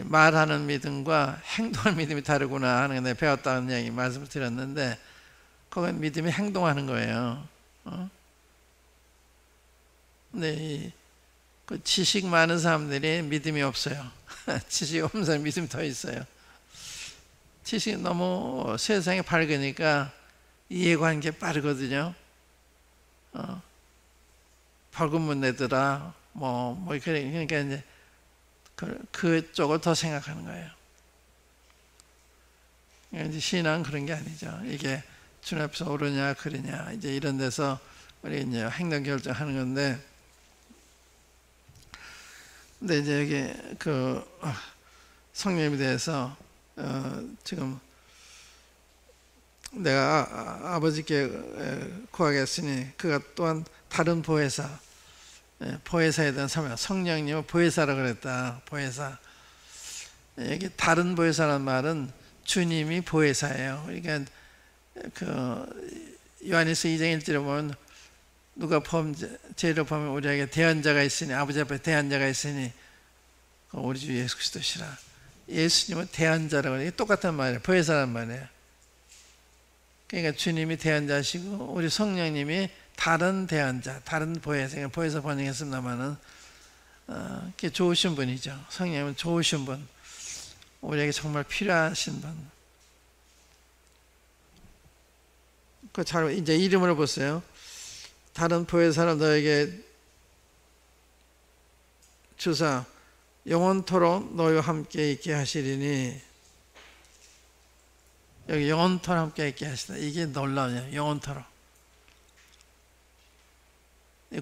말하는 믿음과 행동하는 믿음이 다르구나 하는 걸 배웠다는 얘기 말씀을 드렸는데, 그건 믿음이 행동하는 거예요. 근데 그 지식 많은 사람들이 믿음이 없어요. 지식 없는 사람이 믿음이 더 있어요. 지식이 너무 세상이 밝으니까 이해관계 빠르거든요. 벌금문 내더라 그러니까 이제 그쪽을 더 생각하는 거예요. 이제 신앙은 그런 게 아니죠. 이게 주님 앞에서 옳으냐 그러냐 이제 이런 데서 우리 이제 행동 결정하는 건데, 근데 이제 여기 그 성령님에 대해서 지금 내가 아버지께 구하겠으니 그가 또한 다른 보혜사, 보혜사에 대한 사명, 성령님을 보혜사라고 그랬다. 보혜사. 여기 다른 보혜사라는 말은 주님이 보혜사예요. 그러니까 그 요한일서 2장 1절에 보면 누가 죄를 범하면 우리에게 대언자가 있으니, 아버지 앞에 대언자가 있으니 우리 주 예수 그리스도시라. 예수님은 대언자라고 해요. 똑같은 말이에요. 보혜사라는 말이에요. 그러니까 주님이 대언자시고 우리 성령님이 다른 대언자, 다른 보혜사, 보혜사 번역했습니다만은 좋으신 분이죠. 성령님은 좋으신 분, 우리에게 정말 필요하신 분. 그 잘 이제 이름을 보세요. 다른 보혜사를 너에게 주사 영원토록 너희와 함께 있게 하시리니, 여기 영원토록 함께 있게 하시다. 이게 놀라워요. 영원토록.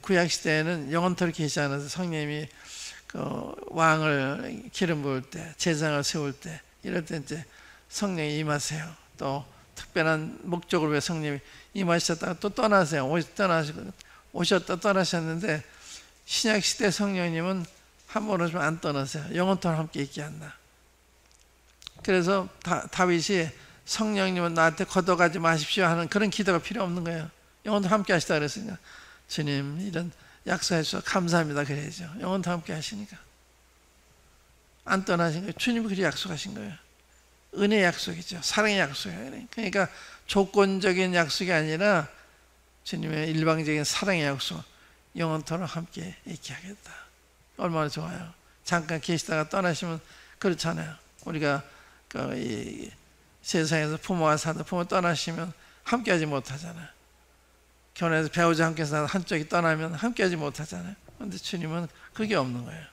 구약시대에는 영원토록 계시지 않아서 성령님이 그 왕을 기름 부을 때, 제사장을 세울 때, 이럴 때 이제 성령이 임하세요. 또 특별한 목적으로 왜 성령님이 임하셨다가 또 떠나세요. 오셨다 떠나셨는데, 신약시대 성령님은 한 번은 좀 안 떠나세요. 영원토록 함께 있게 한다. 그래서 다윗이 성령님은 나한테 걷어가지 마십시오 하는 그런 기도가 필요 없는 거예요. 영원토록 함께 하시다 그랬으니까 주님 이런 약속해 주셔서 감사합니다 그래야죠. 영원토록 함께 하시니까 안 떠나신 거예요. 주님이 그렇게 약속하신 거예요. 은혜의 약속이죠. 사랑의 약속이에요. 그러니까 조건적인 약속이 아니라 주님의 일방적인 사랑의 약속, 영원토록 함께 있게 하겠다. 얼마나 좋아요. 잠깐 계시다가 떠나시면 그렇잖아요. 우리가 이 세상에서 부모와 사다 부모 떠나시면 함께하지 못하잖아요. 결혼해서 배우자 함께 살다 한쪽이 떠나면 함께하지 못하잖아요. 그런데 주님은 그게 없는 거예요.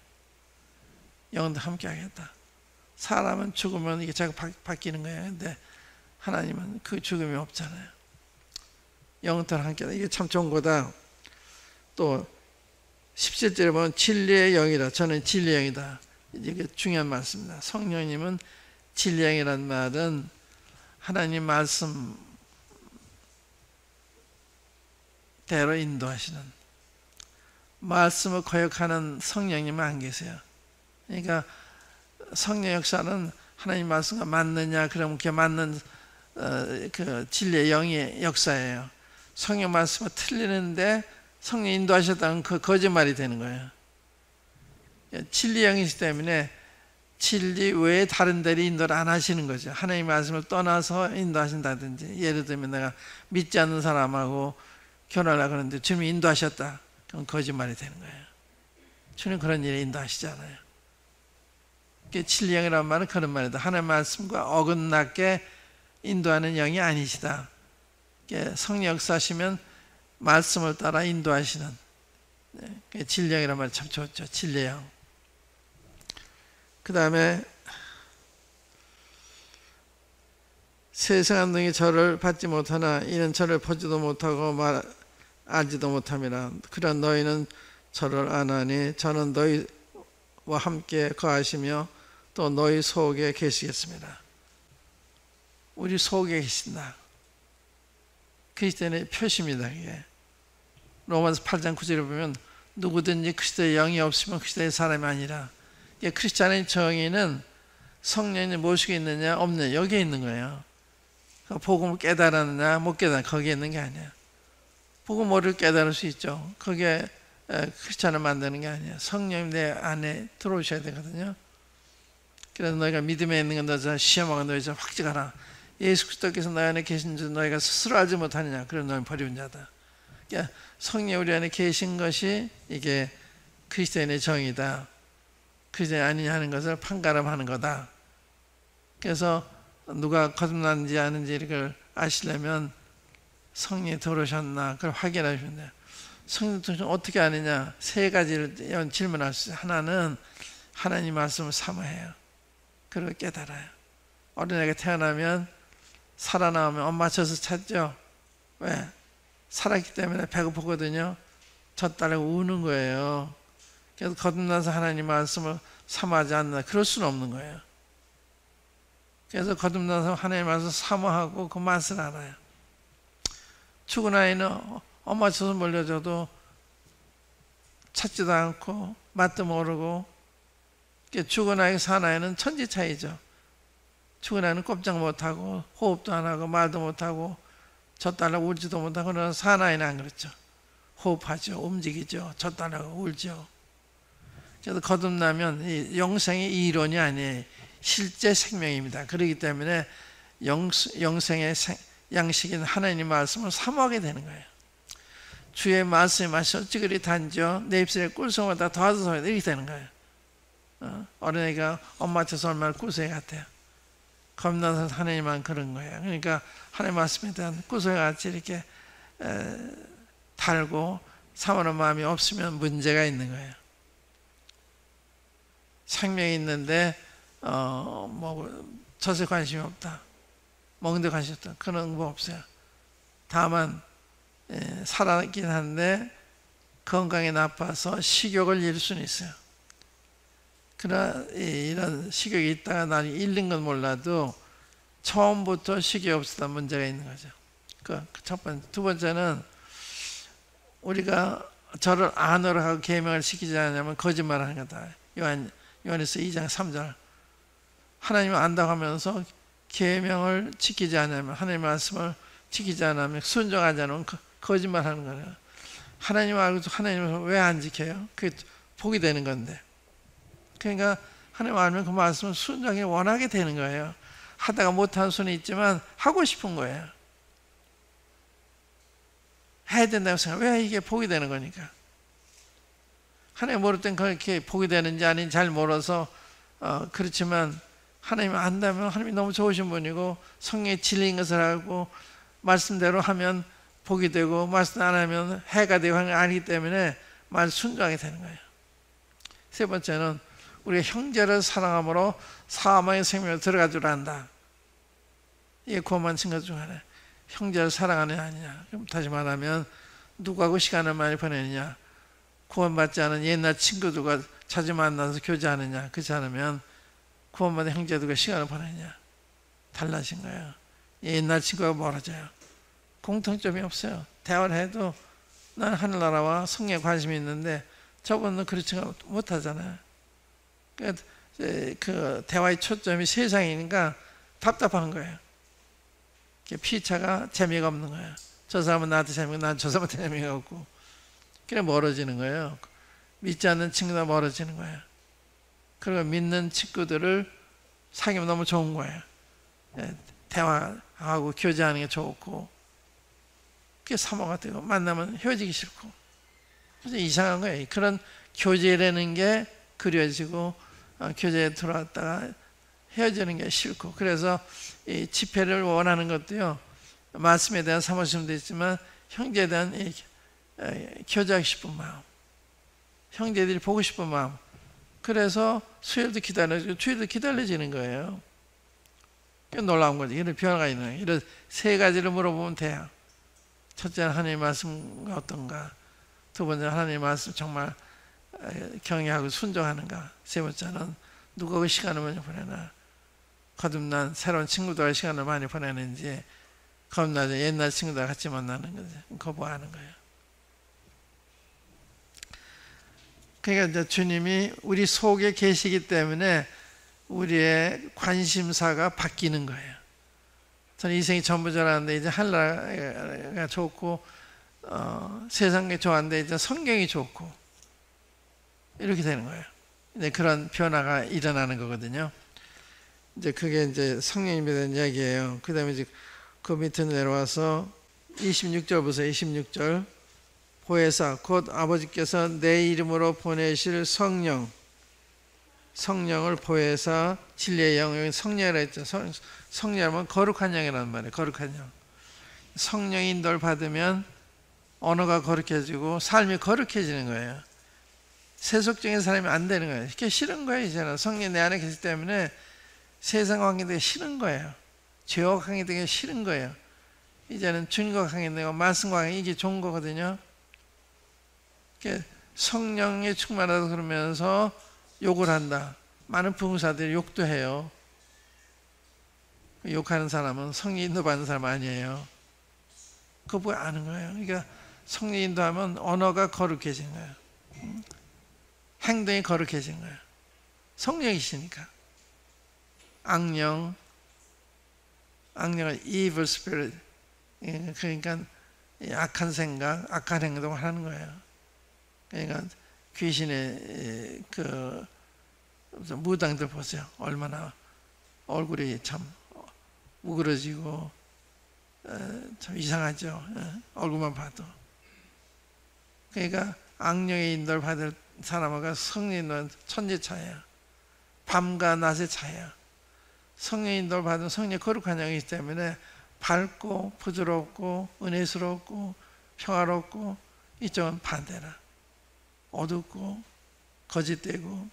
영원토록 함께하겠다. 사람은 죽으면 이게 자꾸 바뀌는 거예요. 근데 하나님은 그 죽음이 없잖아요. 영원토록 함께하다. 이게 참 좋은 거다. 또 17절에 보면 진리의 영이다. 저는 진리의 영이다. 이게 중요한 말씀입니다. 성령님은 진리의 영이라는 말은 하나님 말씀 대로 인도하시는, 말씀을 거역하는 성령님은 안 계세요. 그러니까 성령 역사는 하나님 말씀과 맞느냐 그러면 그게 맞는 그 진리의 영의 역사예요. 성령 말씀을 틀리는데 성령 인도하셨다는 그 거짓말이 되는 거예요. 진리의 영이기 때문에 진리 외에 다른 데로 인도를 안 하시는 거죠. 하나님 말씀을 떠나서 인도하신다든지, 예를 들면 내가 믿지 않는 사람하고 결혼하려고 하는데 주님이 인도하셨다. 그건 거짓말이 되는 거예요. 주님 그런 일에 인도하시잖아요. 진리의 영이라는 말은 그런 말이다. 하나님의 말씀과 어긋나게 인도하는 영이 아니시다. 성령 역사하시면 말씀을 따라 인도하시는, 진리형이란 말 참 좋죠. 진리형. 그 다음에 세상 등이 저를 받지 못하나 이는 저를 보지도 못하고 알지도 못함이라. 그러나 너희는 저를 아나니 저는 너희와 함께 거하시며 또 너희 속에 계시겠습니다. 우리 속에 계신다. 그리스도인의 표시입니다. 이게 로마서 8장 9절에 보면 누구든지 그리스도의 영이 없으면 그리스도의 사람이 아니라. 크리스찬의 정의는 성령이 무엇이 있느냐 없느냐 여기에 있는 거예요. 복음을 깨달았느냐 못 깨달았느냐 거기에 있는 게 아니야. 복음을 깨달을 수 있죠. 그게 크리스찬을 만드는 게 아니야. 성령님 내 안에 들어오셔야 되거든요. 그래서 너희가 믿음에 있는 건 너희가 시험하고 너희가 확증하라. 예수 그리스도께서 너희 안에 계신 줄 너희가 스스로 알지 못하느냐. 그럼 너희는 버리운 자다. 그러니까 성령 우리 안에 계신 것이 이게 그리스도인의 정의다. 그리스도인이 아니냐 하는 것을 판가름하는 거다. 그래서 누가 거듭났는지 아닌지 이걸 아시려면 성령이 들어오셨나 그걸 확인하시면 돼요. 성령 들어오시면 어떻게 아느냐. 세 가지를 질문할 수 있어요. 하나는 하나님 말씀을 사모해요. 그리고 깨달아요. 어린애가 태어나면 살아나오면 엄마 젖을 찾죠. 왜? 살았기 때문에 배고프거든요. 젖달라고 우는 거예요. 그래서 거듭나서 하나님 말씀을 사모하지 않는다. 그럴 수는 없는 거예요. 그래서 거듭나서 하나님 말씀을 사모하고 그 맛을 알아요. 죽은 아이는 엄마 젖을 물려줘도 찾지도 않고 맛도 모르고. 죽은 아이가 산 아이는 천지 차이죠. 죽은 아이는 꼼짝 못하고 호흡도 안 하고 말도 못하고 젖달라고 울지도 못하고. 그러나 산 아이는 안 그렇죠. 호흡하죠. 움직이죠. 젖달라고 울죠. 그래서 거듭나면 이 영생의 이론이 아니에요. 실제 생명입니다. 그렇기 때문에 영생의 양식인 하나님 말씀을 사모하게 되는 거예요. 주의 말씀이 맛이 어찌 그리 단죠. 내 입술에 꿀송보다 더하다 소리가 이렇게 되는 거예요. 어린애가 엄마 젖을 얼마나 꿀송이 같아요. 겁나서 하나님만 그런 거예요. 그러니까 하나님 말씀에 대한 꿀송이 같이 이렇게 달고 사모하는 마음이 없으면 문제가 있는 거예요. 생명이 있는데 젖에 관심이 없다. 먹는 데 관심이 없다. 그런 거 없어요. 다만 살아있긴 한데 건강이 나빠서 식욕을 잃을 수는 있어요. 그러나 이런 식욕이 있다가 나중에 잃는 건 몰라도 처음부터 식욕이 없었다 문제가 있는 거죠. 그 첫 번째. 두 번째는 우리가 저를 안으로 하고 계명을 시키지 않으면 거짓말하는 거다. 요한에서 2장 3절. 하나님을 안다고 하면서 계명을 지키지 않으면, 하나님의 말씀을 지키지 않으면, 순종하지 않으면 거짓말하는 거예요. 하나님 알고도 하나님을 왜 안 지켜요? 그게 복이 되는 건데. 그러니까 하나님 알면 그 말씀을 순종하기 원하게 되는 거예요. 하다가 못하는 수는 있지만 하고 싶은 거예요. 해야 된다고 생각해요. 왜 이게 복이 되는 거니까. 하나님 모를 땐 그렇게 복이 되는지 아닌지 잘 몰라서 그렇지만 하나님 안다면 하나님이 너무 좋으신 분이고 성령의 진리인 것을 알고 말씀대로 하면 복이 되고 말씀 안 하면 해가 되고 하는 게 아니기 때문에 말 순종하게 되는 거예요. 세 번째는 우리가 형제를 사랑함으로 사망의 생명을 들어가주려 한다. 이게 구원만 증거 중 하나예요. 형제를 사랑하느냐 아니냐. 그럼 다시 말하면 누구하고 시간을 많이 보내느냐. 구원받지 않은 옛날 친구들과 자주 만나서 교제하느냐. 그렇지 않으면 구원받은 형제들과 시간을 보내느냐. 달라진 거예요. 옛날 친구가 멀어져요. 공통점이 없어요. 대화를 해도 난 하늘나라와 성령에 관심이 있는데 저분은 그렇지 못하잖아요. 그 대화의 초점이 세상이니까 답답한 거예요. 피차가 재미가 없는 거예요. 저 사람은 나한테 재미가 있고 난 저 사람한테 재미가 없고. 그래 멀어지는 거예요. 믿지 않는 친구가 멀어지는 거예요. 그리고 믿는 친구들을 사귀면 너무 좋은 거예요. 대화하고 교제하는 게 좋고 그게 사모가 되고 만나면 헤어지기 싫고 그래서 이상한 거예요. 그런 교제라는 게 그려지고 교제에 들어왔다가 헤어지는 게 싫고 그래서 이 집회를 원하는 것도요. 말씀에 대한 사모심도 있지만 형제에 대한 교제하고 싶은 마음 형제들이 보고 싶은 마음. 그래서 수요일도 기다려지고 주일도 기다려지는 거예요. 놀라운 거지. 이런 변화가 있는 거예요. 이런 세 가지를 물어보면 돼요. 첫째는 하나님의 말씀가 어떤가. 두 번째는 하나님의 말씀 정말 경외하고 순종하는가. 세 번째는 누가 그 시간을 많이 보내나. 거듭난 새로운 친구들과 시간을 많이 보내는지, 거듭난 옛날 친구들과 같이 만나는 거지. 거부하는 거예요. 그러니까 이제 주님이 우리 속에 계시기 때문에 우리의 관심사가 바뀌는 거예요. 저는 인생이 전부 줄 알았는데 이제 하늘나라가 좋고 세상이 좋았는데 이제 성경이 좋고 이렇게 되는 거예요. 이제 그런 변화가 일어나는 거거든요. 이제 그게 이제 성령님에 대한 이야기예요. 그 다음에 이제 그 밑에 내려와서 26절 보세요. 26절. 보혜사 곧 아버지께서 내 이름으로 보내실 성령을 보혜사 진리의 영, 성령이라 했죠. 성령은 거룩한 영이라는 말이에요. 거룩한 영. 성령의 인도를 받으면 언어가 거룩해지고 삶이 거룩해지는 거예요. 세속적인 사람이 안 되는 거예요. 그게 싫은 거예요. 이제는 성령 내 안에 계시기 때문에 세상 관계 되게 싫은 거예요. 죄와 관계 되게 싫은 거예요. 이제는 주님과 관계 되고 말씀과 관계 이게 좋은 거거든요. 성령에 충만하다 그러면서 욕을 한다. 많은 부흥사들이 욕도 해요. 욕하는 사람은 성령 인도받는 사람 아니에요. 그거 아는 거예요. 그러니까 성령 인도하면 언어가 거룩해진 거예요. 행동이 거룩해진 거예요. 성령이시니까. 악령은 evil spirit. 그러니까 악한 생각, 악한 행동을 하는 거예요. 그러니까 귀신의 그 무당들 보세요. 얼마나 얼굴이 참 우그러지고 참 이상하죠. 얼굴만 봐도. 그러니까 악령의 인도를 받을 사람과 성령은 천지 차이야. 밤과 낮의 차이야. 성령의 인도를 받은 성령의 거룩한 영이기 때문에 밝고 부드럽고 은혜스럽고 평화롭고, 이쪽은 반대라. 어둡고 거짓되고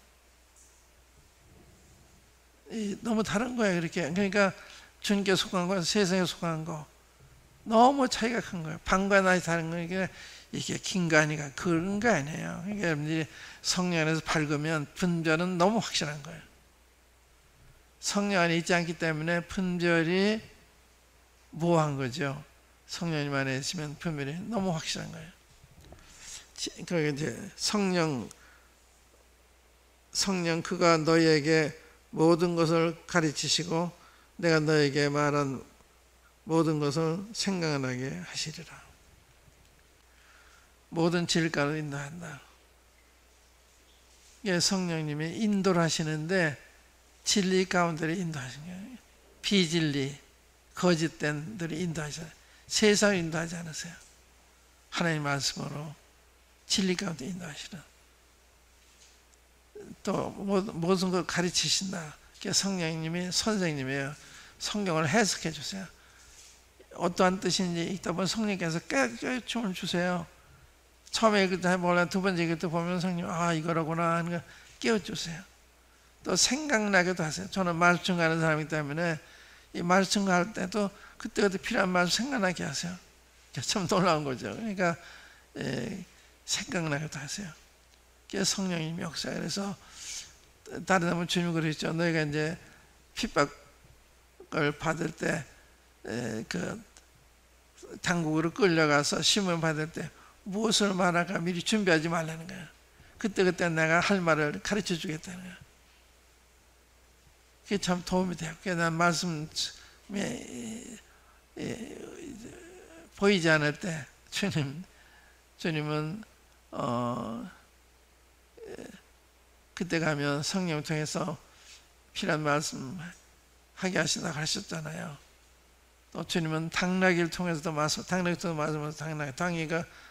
너무 다른 거예요. 그러니까 주님께 속한 거, 세상에 속한 거 너무 차이가 큰 거예요. 밤과 낮이 다른 거니까 이게 긴가니까 그런 거 아니에요. 그러니까 여러분들이 성령 안에서 밝으면 분별은 너무 확실한 거예요. 성령 안에 있지 않기 때문에 분별이 모호한 거죠. 성령님 안에 있으면 분별이 너무 확실한 거예요. 그러니까 이제 성령 그가 너희에게 모든 것을 가르치시고 내가 너에게 말한 모든 것을 생각나게 하시리라. 모든 진리가로 인도한다. 이게 성령님이 인도를 하시는데 진리 가운데를 인도하신 거예요. 비진리, 거짓된 들이 인도하시잖아요. 세상을 인도하지 않으세요. 하나님 말씀으로 진리 가운데 인도하시는, 또 모든 걸 가르치신다. 성령님이 선생님이에요. 성경을 해석해 주세요. 어떠한 뜻인지 읽다 보면 성령께서 깨우침을 주세요. 처음에 읽을 때 몰라, 두 번째 읽을 때 보면 성령님 이거라구나 하는 거 깨워주세요. 또 생각나게도 하세요. 저는 말씀 가는 사람이기 때문에 이 말씀 갈 때도 그때그때 필요한 말씀 생각나게 하세요. 참 놀라운 거죠. 그러니까 생각나게도 하세요. 그게 성령님의 역사. 그래서 다른 사람은 주님 그러셨죠. 너희가 이제 핍박을 받을 때 그 당국으로 끌려가서 시험 받을 때 무엇을 말할까 미리 준비하지 말라는 거야. 그때 내가 할 말을 가르쳐 주겠다는 거야. 그게 참 도움이 돼요. 그래서 난 말씀에 보이지 않을 때 주님은 그때 가면 성령을 통해서 필요한 말씀 하게 하신다고 하셨잖아요. 또 주님은 당나귀를 통해서도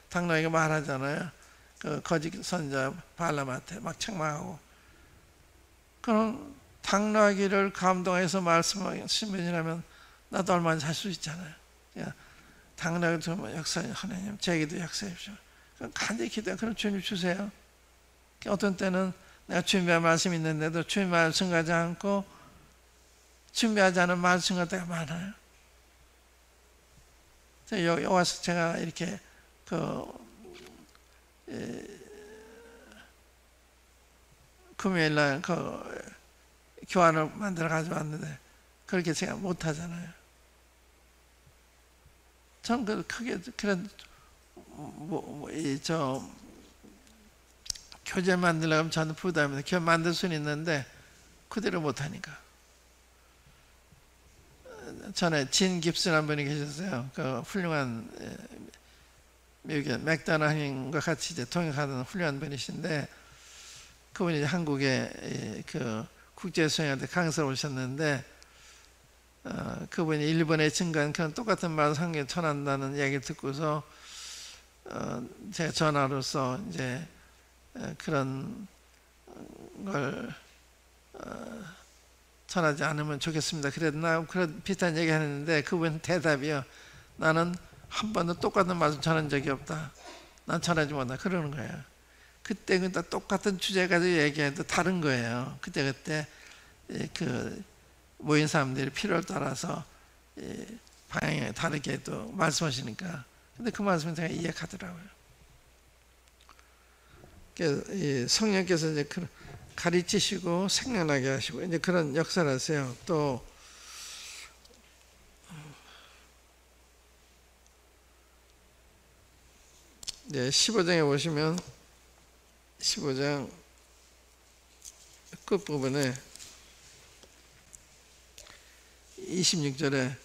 당나귀가 말하잖아요. 그 거짓 선자 발람한테 막 책망하고. 그럼 당나귀를 감동해서 말씀하시면 나도 얼마나 살 수 있잖아요. 당나귀를 통해 역사님 하나님 제게도 역사해 주십시오. 간절히 기도해. 그럼 주님 주세요. 어떤 때는 내가 준비한 말씀이 있는데도 준비 말씀 가지 않고 준비하지 않은 말씀 같은 때가 많아요. 여기 와서 제가 이렇게 금요일날 교환을 만들어 가져왔는데 그렇게 제가 못하잖아요. 전 크게 그런 교재 만들려고 하면 저는 부담입니다. 교재 만들 수는 있는데 그대로 못하니까. 전에 진 깁스라는 분이 계셨어요. 그 훌륭한 미국의 맥도날드과 같이 이제 통역하던 훌륭한 분이신데 그분이 이제 한국에 그 국제수행한테 강사로 오셨는데 그분이 일본에 증가한 그런 똑같은 말을 한국에 전한다는 얘기를 듣고서 제가 전화로서 이제 그런 걸 전하지 않으면 좋겠습니다. 그래도 나 그런 비슷한 얘기 하는데 그분 대답이요. 나는 한 번도 똑같은 말씀 전한 적이 없다. 난 전하지 못한다. 그러는 거예요. 그때 그다 똑같은 주제 가지고 얘기해도 다른 거예요. 그때 그 모인 사람들이 필요를 따라서 방향이 다르게 또 말씀하시니까. 근데 그 말씀을 제가 이해하더라고요. 성령께서 이제 가르치시고 생각나게 하시고 이제 그런 역사를 하세요. 또 이제 15장에 보시면 15장 끝부분에 26절에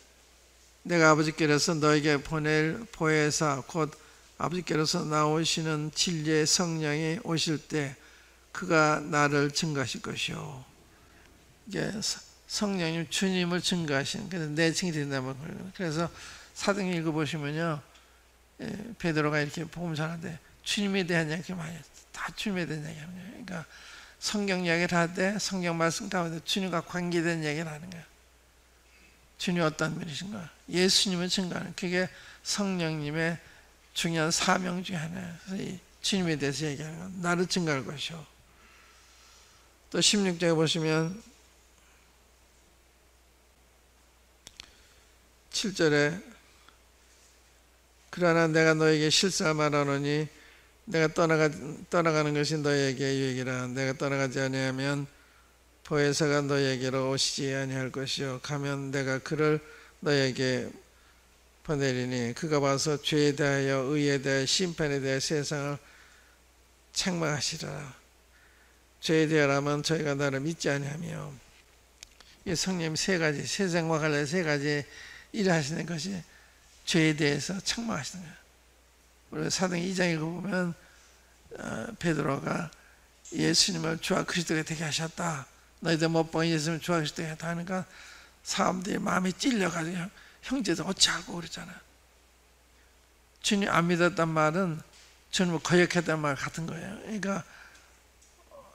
내가 아버지께로서 너에게 보낼 보혜사 곧 아버지께로서 나오시는 진리의 성령이 오실 때 그가 나를 증거하실 것이요. 이게 성령님 주님을 증거하시는 그래서 내 증이 된다면 그래서 사도행 읽어보시면요 베드로가 이렇게 복음전하는데 주님에 대한 이야기 많이 다 주님에 대한 이야기합니다. 그러니까 성경 이야기를 하되 성경 말씀 가운데 주님과 관계된 이야기를 하는 거예요. 주님 어떤 분이신가? 예수님을 증거하는 그게 성령님의 중요한 사명 중에 하나예요. 그래서 이 주님에 대해서 얘기하는 건 나를 증거할 것이요. 또 16절에 보시면 7절에 그러나 내가 너에게 실사 말하노니 내가 떠나가는 것이 너에게 유익이라. 내가 떠나가지 아니하면 보혜사가 너에게로 오시지 아니할 것이요 가면 내가 그를 너에게 보내리니 그가 와서 죄에 대하여 의에 대하여 심판에 대하여 세상을 책망하시리라. 죄에 대하여라면 저희가 나를 믿지 아니하며 이 성령님 세 가지 세상과 관련 세 가지 일을 하시는 것이 죄에 대해서 책망하시는 거예요. 우리 사도행 2장 읽어보면 베드로가 예수님을 주와 그리스도가 되게 하셨다. 너희들 못 본 예수님을 주와 그리스도가 되게 하니까 사람들이 마음이 찔려가지고 형제들 어찌하고 그랬잖아요. 주님 안 믿었단 말은 주님을 거역했단 말 같은 거예요. 그러니까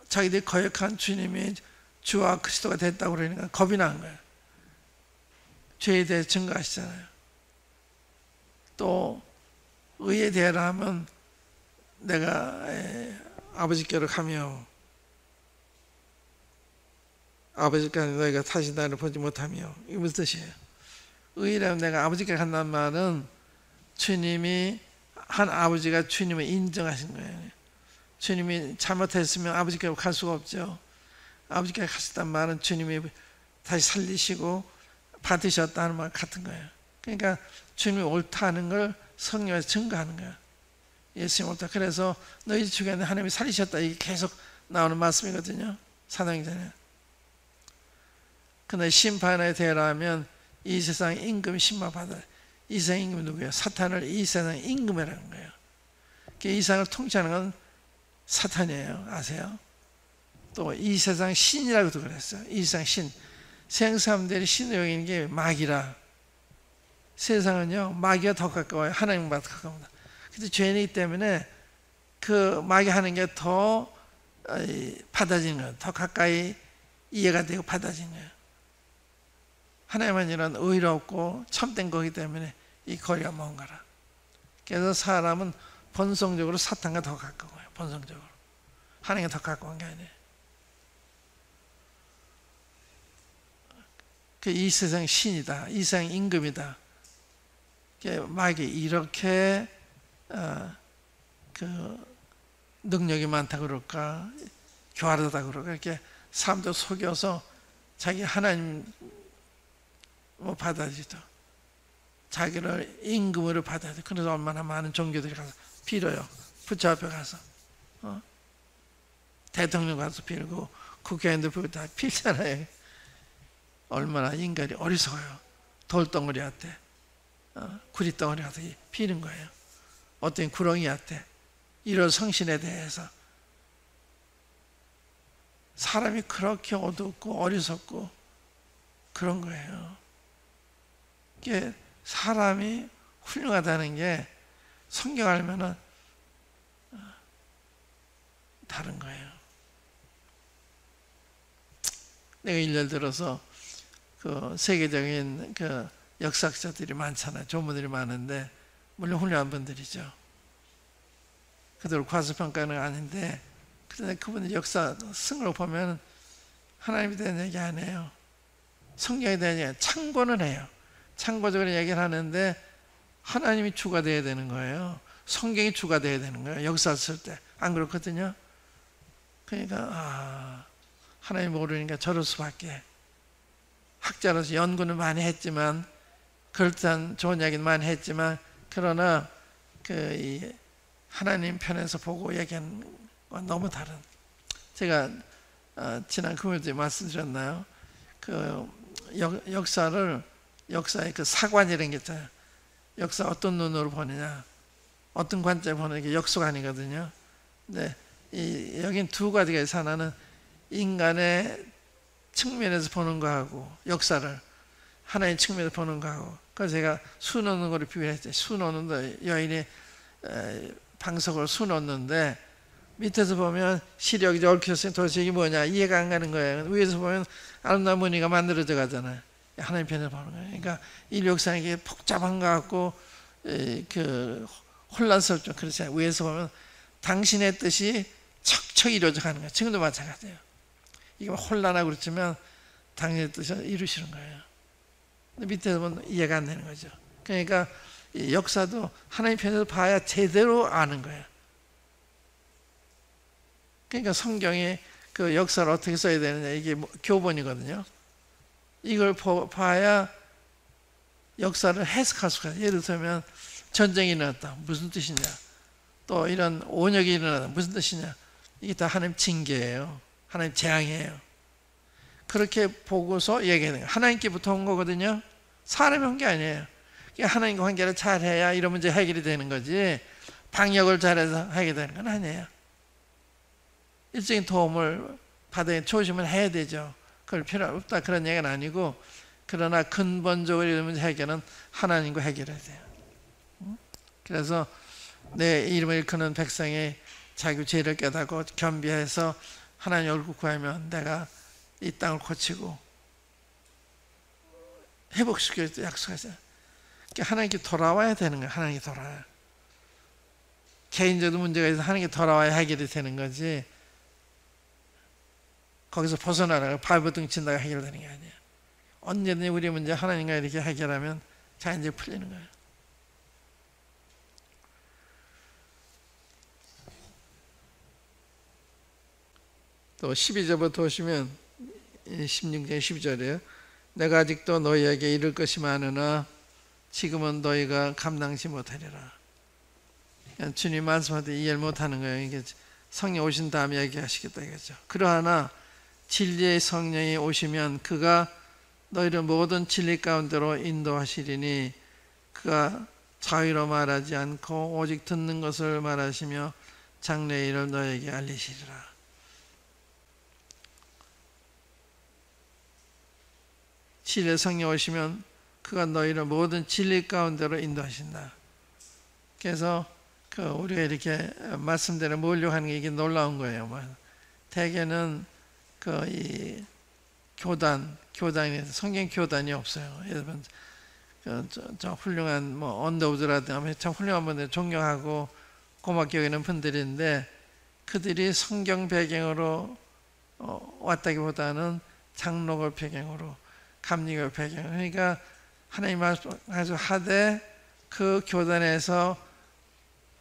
자기들이 거역한 주님이 주와 그리스도가 됐다고 그러니까 겁이 난 거예요. 죄에 대해 증거하시잖아요. 또 의에 대하여 하면 내가 아버지께로 가며 아버지께로 너희가 다시 나를 보지 못하며 이게 무슨 뜻이에요? 의라면 내가 아버지께 간다는 말은 주님이 한 아버지가 주님을 인정하신 거예요. 주님이 잘못했으면 아버지께 갈 수가 없죠. 아버지께 갔었단 말은 주님이 다시 살리시고 받으셨다는 말 같은 거예요. 그러니까 주님이 옳다는 걸 성령에서 증거하는 거예요. 예수님 옳다. 그래서 너희 중에 하나님이 살리셨다. 이게 계속 나오는 말씀이거든요. 사도행전에. 그러나 심판에 대하면 이 세상 임금 심판받아요. 이 세상 임금이 누구예요? 사탄을 이 세상 임금이라는 거예요. 이 세상을 통치하는 건 사탄이에요. 아세요? 또 이 세상 신이라고도 그랬어요. 이 세상 신. 세상 사람들이 신을 여기는 게 마귀라. 세상은요 마귀가 더 가까워요. 하나님보다 더 가까웁니다. 근데 죄인이기 때문에 그 마귀 하는 게 더 받아지는 거예요. 더 가까이 이해가 되고 받아지는 거예요. 하나님은 이런 의롭고 참된 거기 때문에 이 거리가 먼 거라. 그래서 사람은 본성적으로 사탄과 더 가까워요. 본성적으로. 하나님이 더 갖고 온 게 아니에요. 이 세상 신이다, 이 세상 임금이다. 마귀 이렇게 능력이 많다 그럴까, 교활하다 그럴까, 이렇게 사람들 속여서 자기 하나님 받아들이죠. 자기를 임금으로 받아들여. 그래서 얼마나 많은 종교들이 가서 빌어요. 부처 앞에 가서 대통령 가서 빌고 국회의원들 빌고 다 빌잖아요. 얼마나 인간이 어리석어요. 돌덩어리한테 구리덩어리한테 비는 거예요. 어떤 구렁이한테 이런 성신에 대해서. 사람이 그렇게 어둡고 어리석고 그런 거예요. 이게 사람이 훌륭하다는 게 성경 알면은 다른 거예요. 내가 예를 들어서 세계적인 역사학자들이 많잖아요. 좋은 분들이 많은데 물론 훌륭한 분들이죠. 그들 과소평가는 아닌데, 그런데 그분의 역사 승을 보면 하나님에 대한 얘기 안 해요. 성경에 대한 얘기 참고는 해요. 참고적으로 얘기를 하는데 하나님이 주가 돼야 되는 거예요. 성경이 주가 돼야 되는 거예요. 역사 쓸 때. 안 그렇거든요. 그러니까 하나님 모르니까 저럴 수밖에. 학자로서 연구는 많이 했지만, 그럴듯한 좋은 이야기는 많이 했지만, 그러나 이 하나님 편에서 보고 얘기한 건 너무 다른. 제가 지난 금요일에 말씀드렸나요? 역사의 사관이라는 게 있잖아요. 역사 어떤 눈으로 보느냐, 어떤 관점으로 보느냐, 이게 역수관이거든요. 근데 여긴 두 가지가 있어요. 하나는 인간의 측면에서 보는 거하고, 역사를 하나의 측면에서 보는 거하고. 그래서 제가 수 놓는 거를 비교했죠. 수 놓는데 여인이 방석을 수 놓는데 밑에서 보면 시력이 얽혀서 도대체 이게 뭐냐 이해가 안 가는 거예요. 위에서 보면 아름다운 무늬가 만들어져 가잖아요. 하나님 편에서 보는 거예요. 그러니까 이 역사는 이게 복잡한 것 같고 혼란스럽죠. 그렇잖아요. 위에서 보면 당신의 뜻이 척척 이루어져 가는 거예요. 지금도 마찬가지예요. 이게 혼란하고 그렇지만 당신의 뜻을 이루시는 거예요. 근데 밑에서 보면 이해가 안 되는 거죠. 그러니까 이 역사도 하나님 편에서 봐야 제대로 아는 거예요. 그러니까 성경이 역사를 어떻게 써야 되느냐, 이게 교본이거든요. 이걸 봐야 역사를 해석할 수가 있어요. 예를 들면 전쟁이 일어났다, 무슨 뜻이냐, 또 이런 온역이 일어났다, 무슨 뜻이냐. 이게 다 하나님 징계예요. 하나님 재앙이에요. 그렇게 보고서 얘기하는 거예요. 하나님께부터 온 거거든요. 사람이 온 게 아니에요. 하나님과 관계를 잘해야 이런 문제 해결이 되는 거지, 방역을 잘해서 해결되는 건 아니에요. 일적인 도움을 받아야 조심을 해야 되죠. 그걸 필요 없다 그런 얘기는 아니고, 그러나 근본적으로 이런 문제 해결은 하나님과 해결해야 돼요. 그래서 내 이름을 일컫는 백성이 자기 죄를 깨닫고 겸비해서 하나님 얼굴 구하면 내가 이 땅을 고치고 회복시켜줄 약속하잖아요. 하나님께 돌아와야 되는 거예요. 하나님께 돌아와요. 개인적인 문제가 있어서 하나님께 돌아와야 해결이 되는 거지, 거기서 벗어나라고 발버둥 친다가 해결되는 게 아니에요. 언제든지 우리 문제 하나님과 이렇게 해결하면 자연적으로 풀리는 거예요. 또 12절부터 오시면 16장 12절이에요. 내가 아직도 너희에게 이를 것이 많으나 지금은 너희가 감당치 못하리라. 주님 말씀하되 이해를 못하는 거예요. 이게 성령 오신 다음에 얘기하시겠다 이거죠. 그러하나 진리의 성령이 오시면 그가 너희를 모든 진리 가운데로 인도하시리니 그가 자유로 말하지 않고 오직 듣는 것을 말하시며 장래의 일을 너희에게 알리시리라. 진리의 성령 오시면 그가 너희를 모든 진리 가운데로 인도하신다. 그래서 우리가 이렇게 말씀대로 모으려고 하는 게 이게 놀라운 거예요. 대개는 이 교단에 성경 교단이 없어요. 여러분 저 훌륭한 언더우드라든가 참 훌륭한 분들 존경하고 고맙게 여기는 분들인데, 그들이 성경 배경으로 왔다기보다는 장로교 배경으로, 감리교 배경. 그러니까 하나님 말씀 가지고 하되 그 교단에서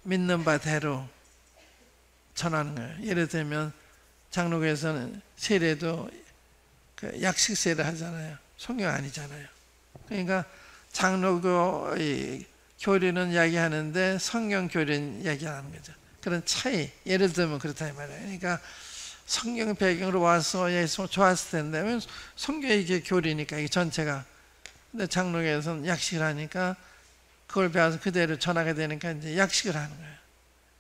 믿는 바대로 전하는 거예요. 예를 들면 장로교에서는 세례도 그 약식 세례 하잖아요. 성경 아니잖아요. 그러니까 장로교 교리는 이야기하는데 성경 교리는 이야기하는 거죠. 그런 차이, 예를 들면 그렇다 이 말이에요. 그러니까 성경 배경으로 와서 예수 좋았을 텐데 성경이 이게 교리니까 이게 전체가. 근데 장로교에서는 약식을 하니까 그걸 배워서 그대로 전하게 되니까 이제 약식을 하는 거예요.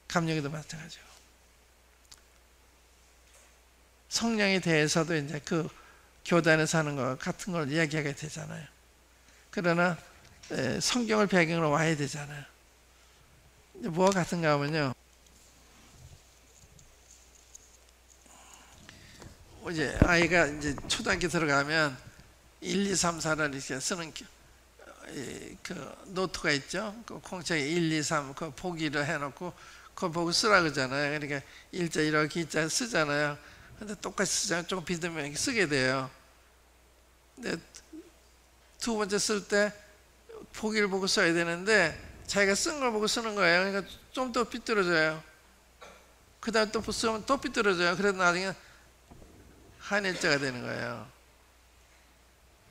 감리교도 마찬가지고. 성령에 대해서도 이제 그 교단에서 하는 것 같은 걸 이야기하게 되잖아요. 그러나 성경을 배경으로 와야 되잖아요. 뭐가 같은가 하면요, 이제 아이가 이제 초등학교 들어가면 1, 2, 3, 4를 이렇게 쓰는 그 노트가 있죠. 그 공책에 1, 2, 3 그 보기를 해놓고 그걸 보고 쓰라 그러잖아요. 그러니까 일자 이렇게 일자 쓰잖아요. 근데 똑같이 쓰잖아요. 조금 비듬면 쓰게 돼요. 근데 두 번째 쓸 때 보기를 보고 써야 되는데 자기가 쓴 걸 보고 쓰는 거예요. 그러니까 좀 더 삐뚤어져요. 그 다음에 또 쓰면 또 삐뚤어져요. 그래서 나중에 한일자가 되는 거예요.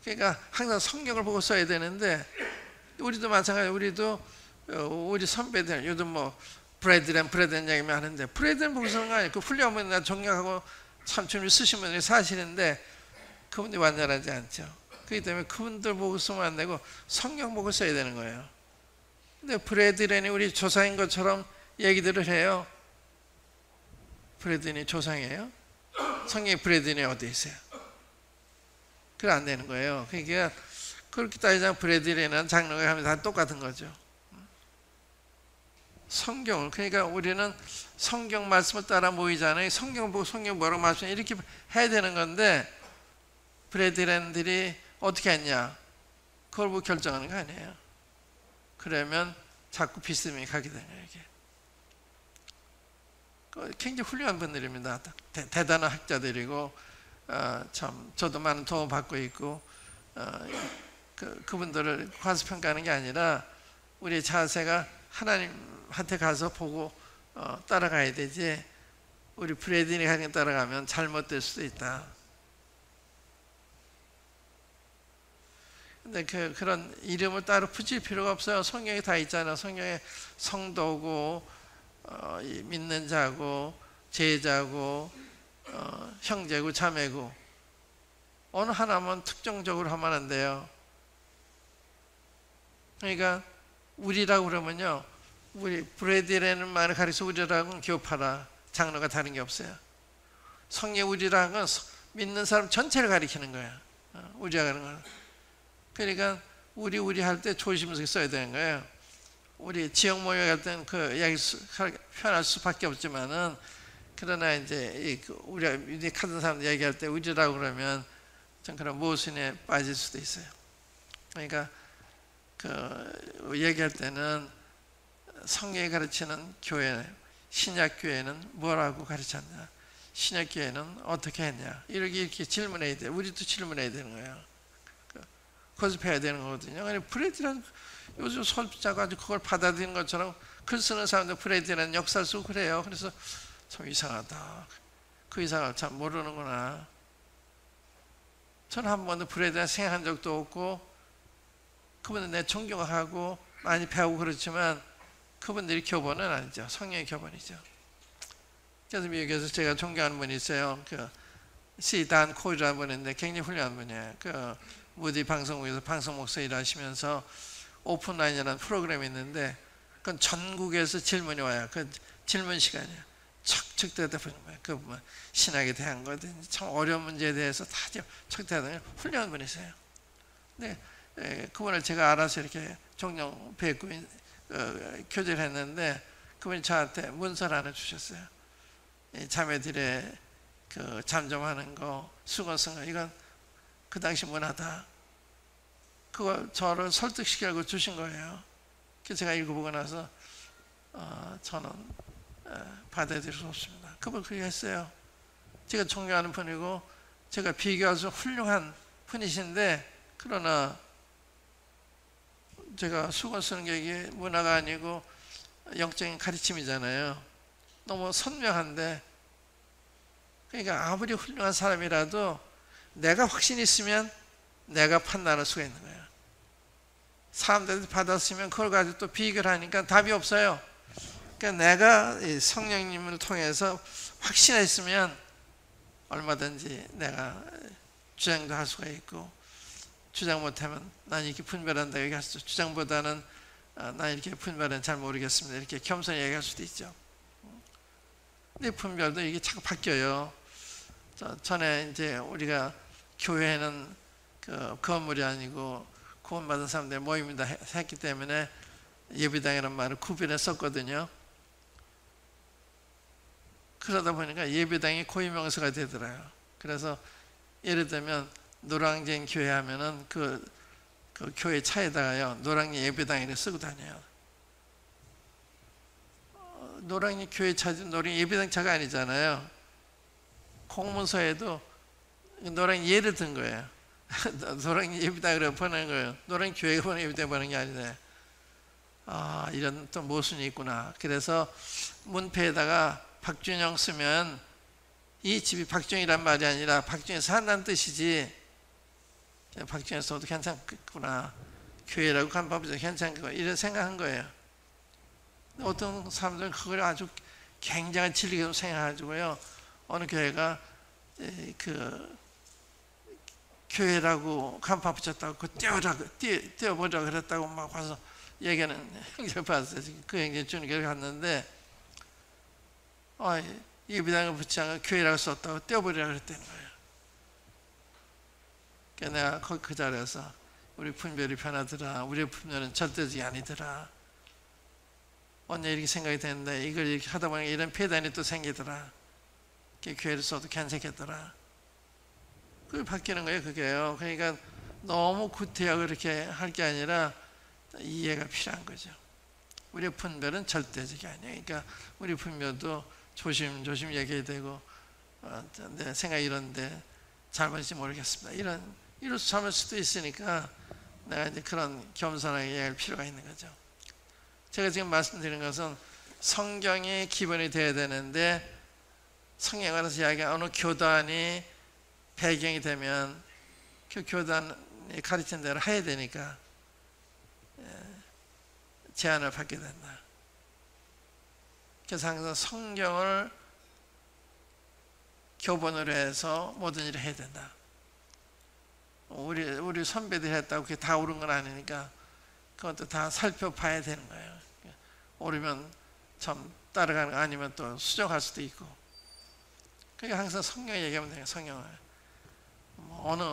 그러니까 항상 성경을 보고 써야 되는데 우리도 마찬가지로 우리 선배들 요즘 뭐 브래드랜 얘기만 하는데 브래드랜 보고 쓰는 거 아니에요. 그 훌륭한 분이나 존경하고 참 주님 쓰신 분들이 사실인데 그분들이 완전하지 않죠. 그렇기 때문에 그분들 보고 쓰면 안 되고 성경 보고 써야 되는 거예요. 근데 브래드랜이 우리 조상인 것처럼 얘기들을 해요. 브래드랜이 조상이에요? 성경에 브래드랜이 어디 있어요? 그래 안 되는 거예요. 그러니까 그렇게 따지자면 브래드랜이나 장로가 하면 다 똑같은 거죠. 성경을, 그러니까 우리는 성경 말씀을 따라 모이잖아요. 성경 보고 성경 뭐라고 말씀해 이렇게 해야 되는 건데 브래드랜들이 어떻게 했냐? 그걸 보고 결정하는 거 아니에요. 그러면 자꾸 비스듬히 가게 되는 거예요. 이게. 굉장히 훌륭한 분들입니다. 대단한 학자들이고 참 저도 많은 도움을 받고 있고 그분들을 과소평가하는 게 아니라 우리의 자세가 하나님한테 가서 보고 따라가야 되지 우리 브래드니 가는 따라가면 잘못될 수도 있다. 근데 그런 이름을 따로 붙일 필요가 없어요. 성경에 다 있잖아요. 성경에 성도고 믿는 자고 제자고 형제고 자매고 어느 하나만 특정적으로 하면 안 돼요. 그러니까 우리라고 그러면요, 우리 브래드라는 말을 가리켜 우리라고는 교파라 장르가 다른 게 없어요. 성경 우리라는 건 믿는 사람 전체를 가리키는 거야. 우리라고 하는 건. 그러니까 우리 할 때 조심스럽게 써야 되는 거예요. 우리 지역 모임 할 때는 그 이야기 표현할 수밖에 없지만은 그러나 이제 우리가 같은 사람 얘기할 때 우리라고 그러면 좀 그런 모순에 빠질 수도 있어요. 그러니까 그 얘기할 때는 성경이 가르치는 교회, 신약 교회는 뭐라고 가르쳤냐, 신약 교회는 어떻게 했냐 이렇게 질문해야 돼. 우리도 질문해야 되는 거예요. 거듭해야 되는 거거든요. 브래드란 요즘 설자가 아주 그걸 받아들이는 것처럼 글 쓰는 사람들 브래드라는 역사를 쓰고 그래요. 그래서 참 이상하다. 그 이상을 참 모르는구나. 저는 한 번도 브래드란 생각한 적도 없고 그분은 내 존경하고 많이 배우고 그렇지만 그분들이 교본은 아니죠. 성령의 교본이죠. 그래서 미국에서 제가 존경하는 분이 있어요. 시단 코이라는 분인데 굉장히 훌륭한 분이에요. 무디 방송국에서 방송 목사 일하시면서 오픈라인이라는 프로그램이 있는데 그건 전국에서 질문이 와요. 그 질문 시간이에요. 척척 대답하는 거예요. 그 뭐 신학에 대한 거든지 참 어려운 문제에 대해서 다 척 대답하는 훌륭한 분이세요. 근데 그분을 제가 알아서 이렇게 종종 뵙고 교제를 했는데 그분이 저한테 문서를 하나 주셨어요. 자매들의 그 잠잠하는 거, 수건 쓴 거, 이건 그 당시 문화다. 그걸 저를 설득시키려고 주신 거예요. 그래서 제가 읽어보고 나서 저는 받아들일 수 없습니다. 그분 그렇게 했어요. 제가 존경하는 분이고 제가 비교해서 훌륭한 분이신데, 그러나 제가 수건 쓰는 게 이게 문화가 아니고 영적인 가르침이잖아요. 너무 선명한데, 그러니까 아무리 훌륭한 사람이라도 내가 확신이 있으면 내가 판단할 수가 있는 거예요. 사람들이 받았으면 그걸 가지고 또 비교를 하니까 답이 없어요. 그러니까 내가 성령님을 통해서 확신했으면 얼마든지 내가 주장도 할 수가 있고, 주장 못하면 난 이렇게 분별한다 얘기할 수도, 주장보다는 난 이렇게 분별은 잘 모르겠습니다 이렇게 겸손히 얘기할 수도 있죠. 근데 분별도 이게 자꾸 바뀌어요. 전에 이제 우리가 교회는 그 건물이 아니고 구원받은 사람들의 모임이다 했기 때문에 예배당이라는 말을 구별했었거든요. 그러다 보니까 예배당이 고유명사가 되더라고요. 그래서 예를 들면 노량진 교회 하면은 그 교회 차에다가요 노량진 예배당이를 쓰고 다녀요. 노량진 교회 차지 노량진 예배당 차가 아니잖아요. 공문서에도 노량진 예를 든 거예요. 노량진 예배당이라고 보내는 거예요. 노량진 교회가 보내는 예배당 보내는 게 아니네. 아, 이런 또 모순이 있구나. 그래서 문패에다가 박준영 쓰면 이 집이 박준영이란 말이 아니라 박준영 산다는 뜻이지, 박준영 써도 괜찮겠구나, 교회라고 간파부터 괜찮겠구나, 이런 생각한 거예요. 어떤 사람들은 그걸 아주 굉장한 진리로 생각해가지고요, 어느 교회가 그 교회라고 간파 붙였다고 그 떼어보자 그랬다고 막 와서 얘기하는 형제를 봤어요. 그 형제 주는 교회 갔는데 예배당을 붙지 않고 교회라고 썼다고 떼어버리라 그랬다는 거예요. 그러니까 내가 거기 그 자리에서 우리 분별이 변하더라, 우리의 분별은 절대적이 아니더라, 언제 이렇게 생각이 되는데 이걸 이렇게 하다 보니까 이런 폐단이 또 생기더라, 교회를 써도 괜찮겠더라, 그게 바뀌는 거예요. 그게요. 그러니까 너무 구태하고 그렇게 할 게 아니라 이해가 필요한 거죠. 우리의 분별은 절대적이 아니에요. 그러니까 우리 분별도 조심조심 얘기해야 되고, 내 생각이 이런데 잘못인지 모르겠습니다, 이럴 수 참을 수도 있으니까 내가 이제 그런 겸손하게 얘기할 필요가 있는 거죠. 제가 지금 말씀드리는 것은 성경이 기본이 돼야 되는데, 성경에 관해서 이야기한 어느 교단이 배경이 되면 그 교단이 가르친 대로 해야 되니까 제한을 받게 된다. 그래서 항상 성경을 교본으로 해서 모든 일을 해야 된다. 우리 선배들이 했다고 그게 다 옳은 건 아니니까 그것도 다 살펴봐야 되는 거예요. 옳으면 참 따라가는 거 아니면 또 수정할 수도 있고. 그러니까 항상 성경 얘기하면 돼요. 성경을 어느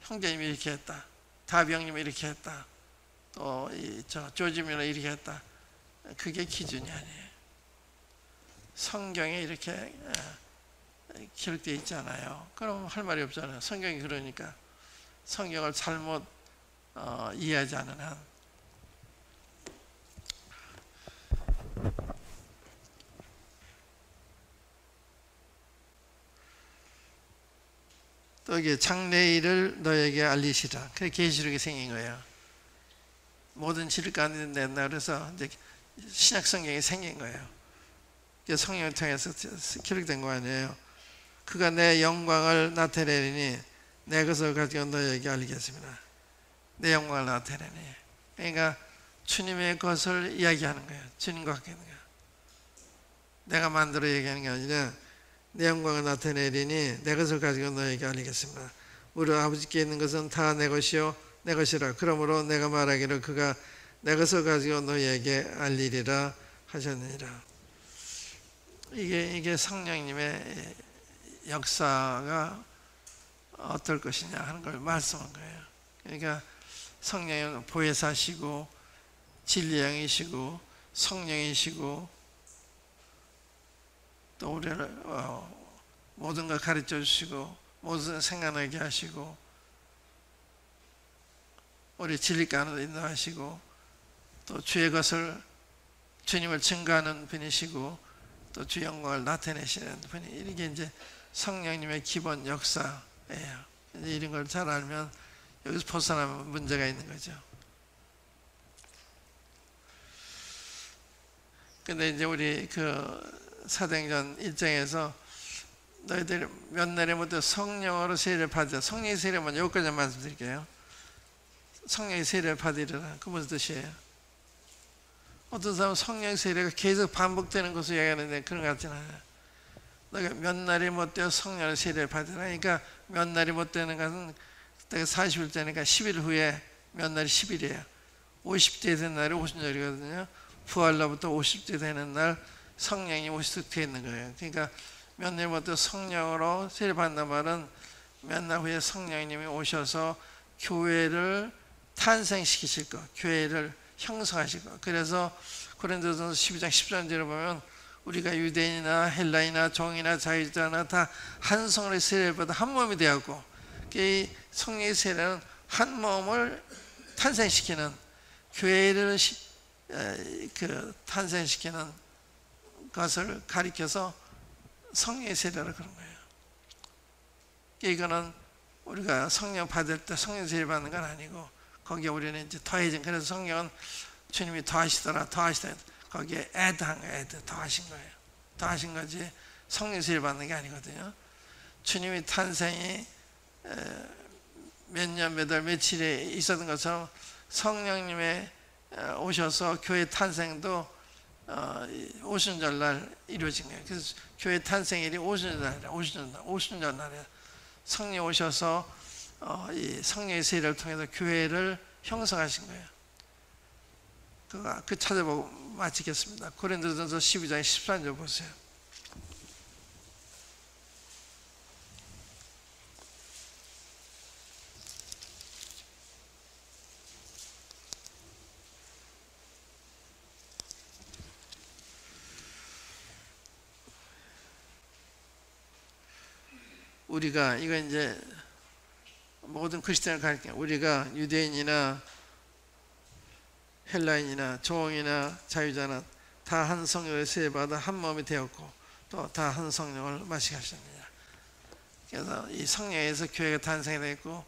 형제님이 이렇게 했다, 다비 형님이 이렇게 했다, 또 조지미가 이렇게 했다, 그게 기준이 아니에요. 성경에 이렇게 기록되어 있잖아요. 그럼 할 말이 없잖아요. 성경이 그러니까 성경을 잘못 이해하지 않는 한. 또 이게 장래일을 너에게 알리시라. 그게 계시록이 생긴 거예요. 모든 진리 가운데 낸다 그래서 이제 신약 성경이 생긴 거예요. 성령을 통해서 기록된 거 아니에요. 그가 내 영광을 나타내리니 내 것을 가지고 너에게 알리겠습니다. 내 영광을 나타내니, 그러니까 주님의 것을 이야기하는 거예요. 주님과 같게 하는 거예요. 내가 만들어 얘기하는 게 아니라 내 영광을 나타내리니 내 것을 가지고 너에게 알리겠습니다. 우리 아버지께 있는 것은 다 내 것이요 내 것이라. 그러므로 내가 말하기를 그가 내 것을 가지고 너에게 알리리라 하셨느니라. 이게 성령님의 역사가 어떨 것이냐 하는 걸 말씀한 거예요. 그러니까 성령은 보혜사시고 진리의 영이시고 성령이시고 또 우리를 모든 걸 가르쳐 주시고 모든 생각나게 하시고 우리 진리 가운데 인도하시고 또 주의 것을 주님을 증거하는 분이시고 또 주 영광을 나타내시는 분이, 이게 이제 성령님의 기본 역사예요. 이제 이런 걸 잘 알면 여기서 벗어나면 문제가 있는 거죠. 근데 이제 우리 그 사도행전 1장에서 너희들이 몇 날에 모두 성령으로 세례를 받으라. 성령의 세례 먼저 여기까지 말씀드릴게요. 성령의 세례를 받으리라. 그 무슨 뜻이에요? 어떤 사람은 성령의 세례가 계속 반복되는 것을 이야기하는데 그런 것 같지는 않아요. 너희가 몇 날이 못되어 성령의 세례를 받으라. 그러니까 몇 날이 못되는 것은 그때가 40일 때니까 10일 후에 몇 날이 10일이에요. 50대 된 날이 오순절이거든요. 부활로부터 50대 되는 날 성령이 오시게 되어 있는 거예요. 그러니까 몇 날부터 성령으로 세례받는 말은 몇 날 후에 성령님이 오셔서 교회를 탄생시키실 것, 교회를 형성하실 것. 그래서 고린도전서 12장 13절에 보면 우리가 유대인이나 헬라이나 종이나 자유자나 다 한 성령의 세례를 받아 한 몸이 되었고, 이 성령의 세례는 한 몸을 탄생시키는, 교회를 탄생시키는 것을 가리켜서 성령의 세례라 그런 거예요. 이거는 우리가 성령 받을 때 성령 세례 받는 건 아니고, 거기에 우리는 이제 더해진, 그래서 성령은 주님이 더하시더라, 거기에 add한 거예요. 더하신 거예요. 더하신 거지 성령 세례 받는 게 아니거든요. 주님이 탄생이 몇 년, 몇 월, 며칠에 있었던 것처럼 성령님의 오셔서 교회 탄생도 오순절날 이루어진 거예요. 그래서 교회 탄생일이 오순절날에 성령 오셔서 이 성령의 세례를 통해서 교회를 형성하신 거예요. 그 찾아보고 마치겠습니다. 고린도전서 12장 13절 보세요. 우리가 이거 이제 모든 그리스도인을 가리켜, 우리가 유대인이나 헬라인이나 종이나 자유자나 다 한 성령의 세례받아 한 몸이 되었고 또 다 한 성령을 마시게 하셨느니라. 그래서 이 성령에서 교회가 탄생이 됐고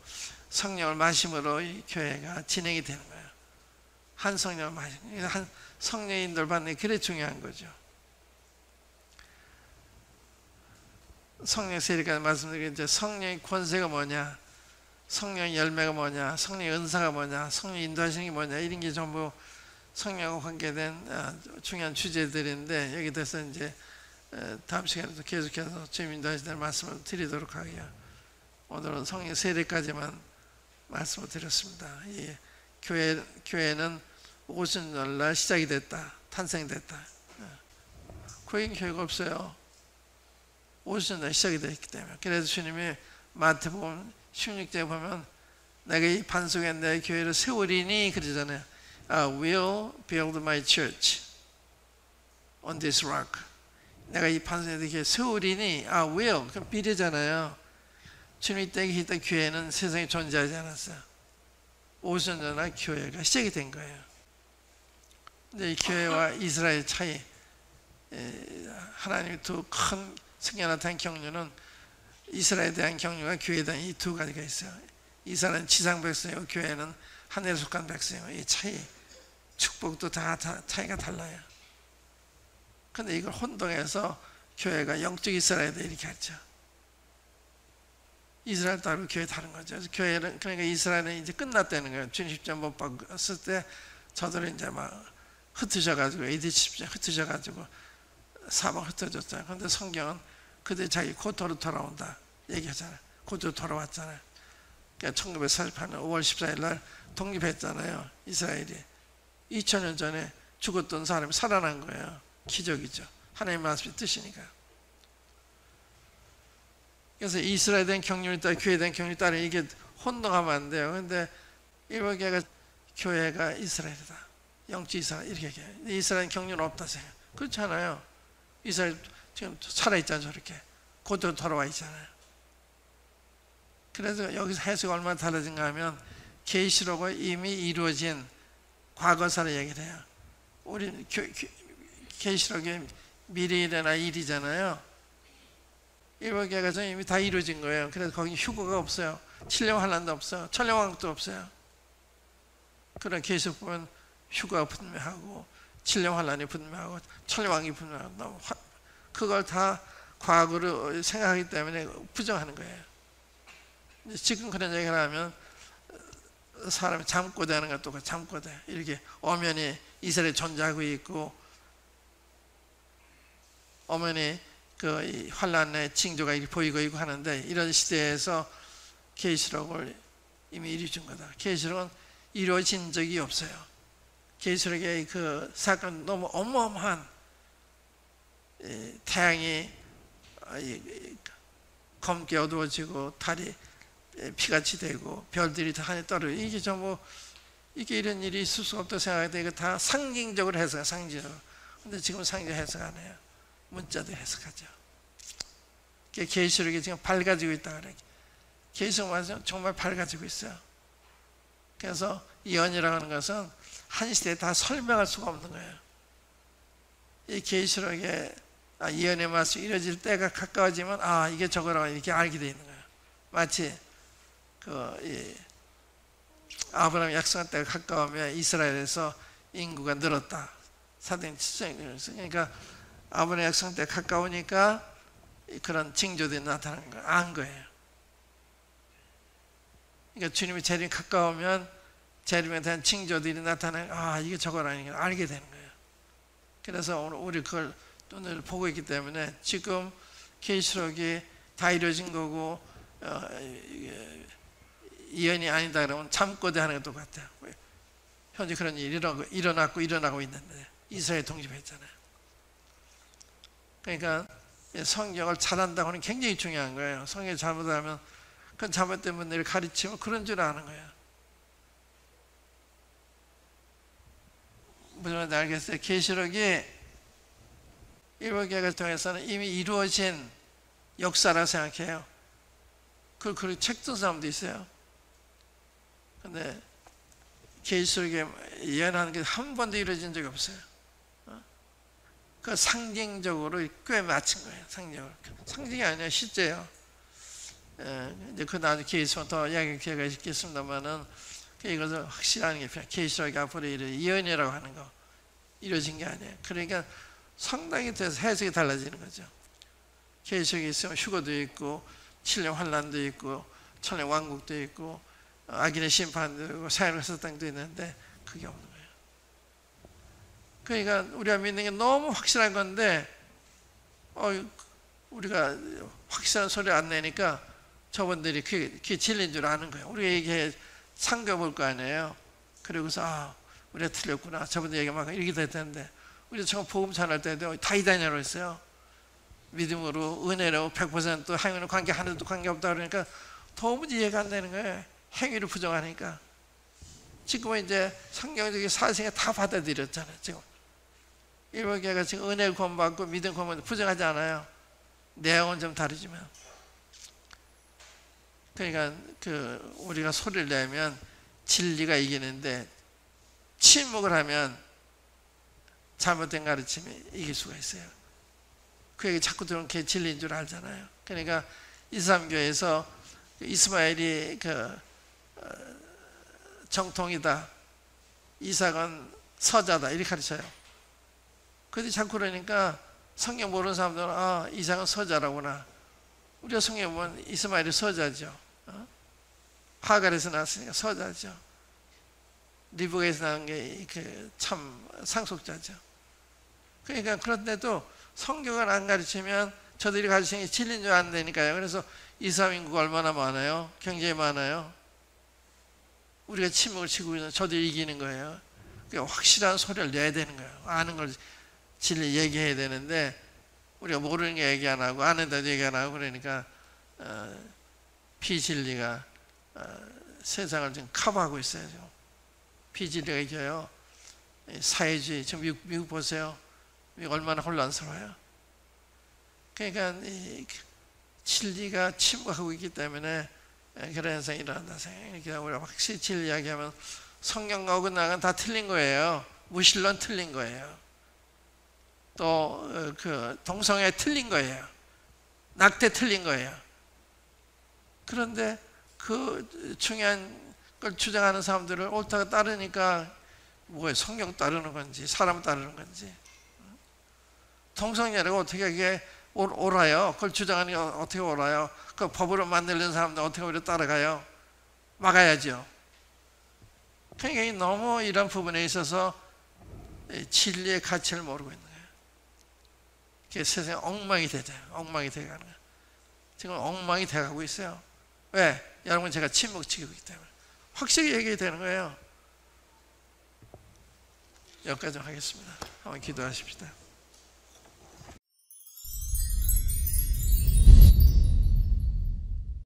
성령을 마심으로 이 교회가 진행이 되는 거예요. 한 성령을 마시는, 한 성령의 인도를 받는 게 그래 중요한 거죠. 성령 세례까지 말씀드리고, 이제 성령의 권세가 뭐냐, 성령의 열매가 뭐냐, 성령의 은사가 뭐냐, 성령 인도하시는 게 뭐냐, 이런 게 전부 성령과 관계된 중요한 주제들인데, 여기 대해서 이제 다음 시간에도 계속해서 주님 인도하시는 말씀을 드리도록 하고요. 오늘은 성령 세례까지만 말씀을 드렸습니다. 이 교회는 오순절날 시작이 됐다, 탄생됐다. 거긴 교회가 없어요. 오순절 시작이 됐기 때문에. 그래서 주님이 마태복음 16장에 보면 내가 이 반석에 내 교회를 세우리니 그러잖아요. I will build my church on this rock. 내가 이 반석에 내 교회 세우리니 I will. 그럼 미래잖아요. 주님이 때에 있던 교회는 세상에 존재하지 않았어요. 오순절날 교회가 시작이 된 거예요. 근데 이 교회와 이스라엘 차이, 하나님의 두 큰 성경 나타난 경륜은 이스라엘에 대한 경륜과 교회에 대한 이 두 가지가 있어요. 이스라엘은 지상 백성이고 교회는 하늘에 속한 백성이고, 이 차이, 축복도 다 차이가 달라요. 근데 이걸 혼동해서 교회가 영적 이스라엘에 이렇게 했죠. 이스라엘 다르고 교회 다른 거죠. 그래서 교회는, 그러니까 이스라엘은 이제 끝났다는 거예요. 주님 십자가 못 박았을 때 저들은 이제 막 흩어져가지고, AD 십자가 흩어져가지고 사방 흩어졌잖아요. 그런데 성경은 그들 자기 고토로 돌아온다 얘기하잖아요. 고토로 돌아왔잖아요. 그러니까 1948년 5월 14일 날 독립했잖아요. 이스라엘이 2000년 전에 죽었던 사람이 살아난 거예요. 기적이죠. 하나님의 말씀이 뜻이니까. 그래서 이스라엘에 대한 경륜이 따라 교회에 대한 경륜이 따라 이게 혼동하면 안 돼요. 그런데 일본 교회가 이스라엘이다, 영적 이스라엘 이렇게 얘기해요. 이스라엘 경륜은 없다 생각. 그렇지 않아요. 이스라엘 지금 살아있잖아요. 저렇게 고토로 돌아와 있잖아요. 그래서 여기서 해석이 얼마나 달라진가 하면, 계시록은 이미 이루어진 과거사를 얘기를 해요. 우리 계시록이 미래에 일어날 일이잖아요. 일본계가 이미 다 이루어진 거예요. 그래서 거기 휴거가 없어요. 칠령 환란도 없어요. 천령 왕국도 없어요. 그런 계속 보면 휴거가 분명하고 칠령 환란이 분명하고 천령 왕국이 분명하고 그걸 다 과거로 생각하기 때문에 부정하는 거예요. 지금 그런 얘기를 하면 사람이 잠꼬대 하는 것도 잠꼬대. 이렇게 엄연히 이스라엘이 존재하고 있고 엄연히 그 환란의 징조가 이렇게 보이고 있고 하는데, 이런 시대에서 계시록을 이미 이루어진 거다. 계시록은 이루어진 적이 없어요. 계시록의 그 사건 너무 어마어마한, 태양이 검게 어두워지고 달이 피같이 되고 별들이 다 하늘에 떨어져, 이게 전부 이게 이런 일이 있을 수가 없다고 생각하는데 이거 다 상징적으로 해석해요. 상징적으로. 근데 지금 상징 해석 안 해요. 문자도 해석하죠. 계시록이 지금 밝아지고 있다 그래. 계시록은 정말 밝아지고 있어요. 그래서 예언이라고 하는 것은 한 시대에 다 설명할 수가 없는 거예요. 이 계시록에 예언의 말씀이 이루어질 때가 가까워지면 이게 저거라고 이렇게 알게 돼 있는 거예요. 마치 아브라함 약속한 때가 가까우면 이스라엘에서 인구가 늘었다. 사도행 7장에. 그러니까 아브라함 약속한 때가 가까우니까 그런 징조들이 나타나는 걸 안 거예요. 그러니까 주님의 재림이 가까우면 재림에 대한 징조들이 나타나는, 이게 저거라는 걸 알게 되는 거예요. 그래서 오늘 우리 그걸 눈을 보고 있기 때문에 지금 계시록이 다 이루어진 거고 예언이 아니다 그러면 잠꼬대 하는 것도 같아요. 현재 그런 일이 일어나고 있는데 이스라엘 독립했잖아요. 그러니까 성경을 잘한다고 하는 게 굉장히 중요한 거예요. 성경을 잘못하면 그건 잘못된 분들을 가르치면 그런 줄 아는 거예요. 무슨 말인지 알겠어요? 계시록이 일본계를 통해서는 이미 이루어진 역사라고 생각해요. 그걸 책 쓴 사람도 있어요. 근데 계시록에 예언하는 게 한 번도 이루어진 적이 없어요. 그 상징적으로 꽤 맞춘 거예요. 상징이 아니라 실제예요. 이제 그 나중에 계시록 더 이야기할 기회가 있겠습니다만은 이것을 확실하는 게 필요해요. 계시록이 앞으로 예언이라고 하는 거 이루어진 게 아니에요. 그러니까 상당히 돼서 해석이 달라지는 거죠. 계시록이 있으면 휴거도 있고 칠령 환란도 있고 천령 왕국도 있고 악인의 심판도 있고 사형의 사탕도 있는데 그게 없는 거예요. 그러니까 우리가 믿는 게 너무 확실한 건데 우리가 확실한 소리 안 내니까 저분들이 그게 진리인 줄 아는 거예요. 우리가 이게 상겨볼 거 아니에요. 그리고서 우리가 틀렸구나. 저분들 얘기만 이렇게 됐는데 우리가 처음 복음 전할 때도 다 이단이라고 했어요. 믿음으로 은혜로 100% 행위로 하나도 관계없다 그러니까 도무지 이해가 안 되는 거예요. 행위를 부정하니까. 지금은 이제 성경적인 사실에 다 받아들였잖아요. 지금 일본교회가 지금 은혜를 구원받고 믿음 구원받고 부정하지 않아요. 내용은 좀 다르지만. 그러니까 우리가 소리를 내면 진리가 이기는데 침묵을 하면 잘못된 가르침이 이길 수가 있어요. 그 얘기 자꾸 들으면 그게 진리인 줄 알잖아요. 그러니까 이스라엘교회에서 이스마엘이 정통이다, 이삭은 서자다 이렇게 가르쳐요. 근데 자꾸 그러니까 성경 모르는 사람들은 이삭은 서자라구나. 우리가 성경 보면 이스마엘이 서자죠. 하갈에서 나왔으니까 서자죠. 리브가에서 나온 게 참 상속자죠. 그러니까 그런데도 성경을 안 가르치면 저들이 가르치는 게 진리인 줄 안 되니까요. 그래서 이스라엘 인구가 얼마나 많아요? 굉장히 많아요. 우리가 침묵을 치고 있는 저들이 이기는 거예요. 그러니까 확실한 소리를 내야 되는 거예요. 아는 걸 진리 얘기해야 되는데 우리가 모르는 게 얘기 안 하고 아는 데도 얘기 안 하고 그러니까 비진리가 세상을 지금 커버하고 있어요. 지금. 비진리가 이겨요. 사회주의 지금 미국 보세요. 미국 얼마나 혼란스러워요. 그러니까 이 진리가 침묵하고 있기 때문에 그런 현상이 일어난다 생각해요. 우리가 확실히 진리 이야기하면 성경과 어긋나간 다 틀린 거예요. 무신론 틀린 거예요. 또 그 동성애 틀린 거예요. 낙태 틀린 거예요. 그런데 그 중요한 걸 주장하는 사람들을 옳다고 따르니까 뭐예요? 성경 따르는 건지 사람 따르는 건지. 동성애라고 어떻게 이게 옳아요? 그걸 주장하는 게 어떻게 옳아요? 그 법으로 만들는 사람들 어떻게 우리가 따라가요? 막아야죠. 그러니까 너무 이런 부분에 있어서 진리의 가치를 모르고 있는 거예요. 그게 세상에 엉망이 되죠. 엉망이 돼가는 거예요. 지금 엉망이 돼가고 있어요. 왜? 여러분 제가 침묵지기이기 때문에. 확실히 얘기해야 되는 거예요. 여기까지 하겠습니다. 한번 기도하십시다.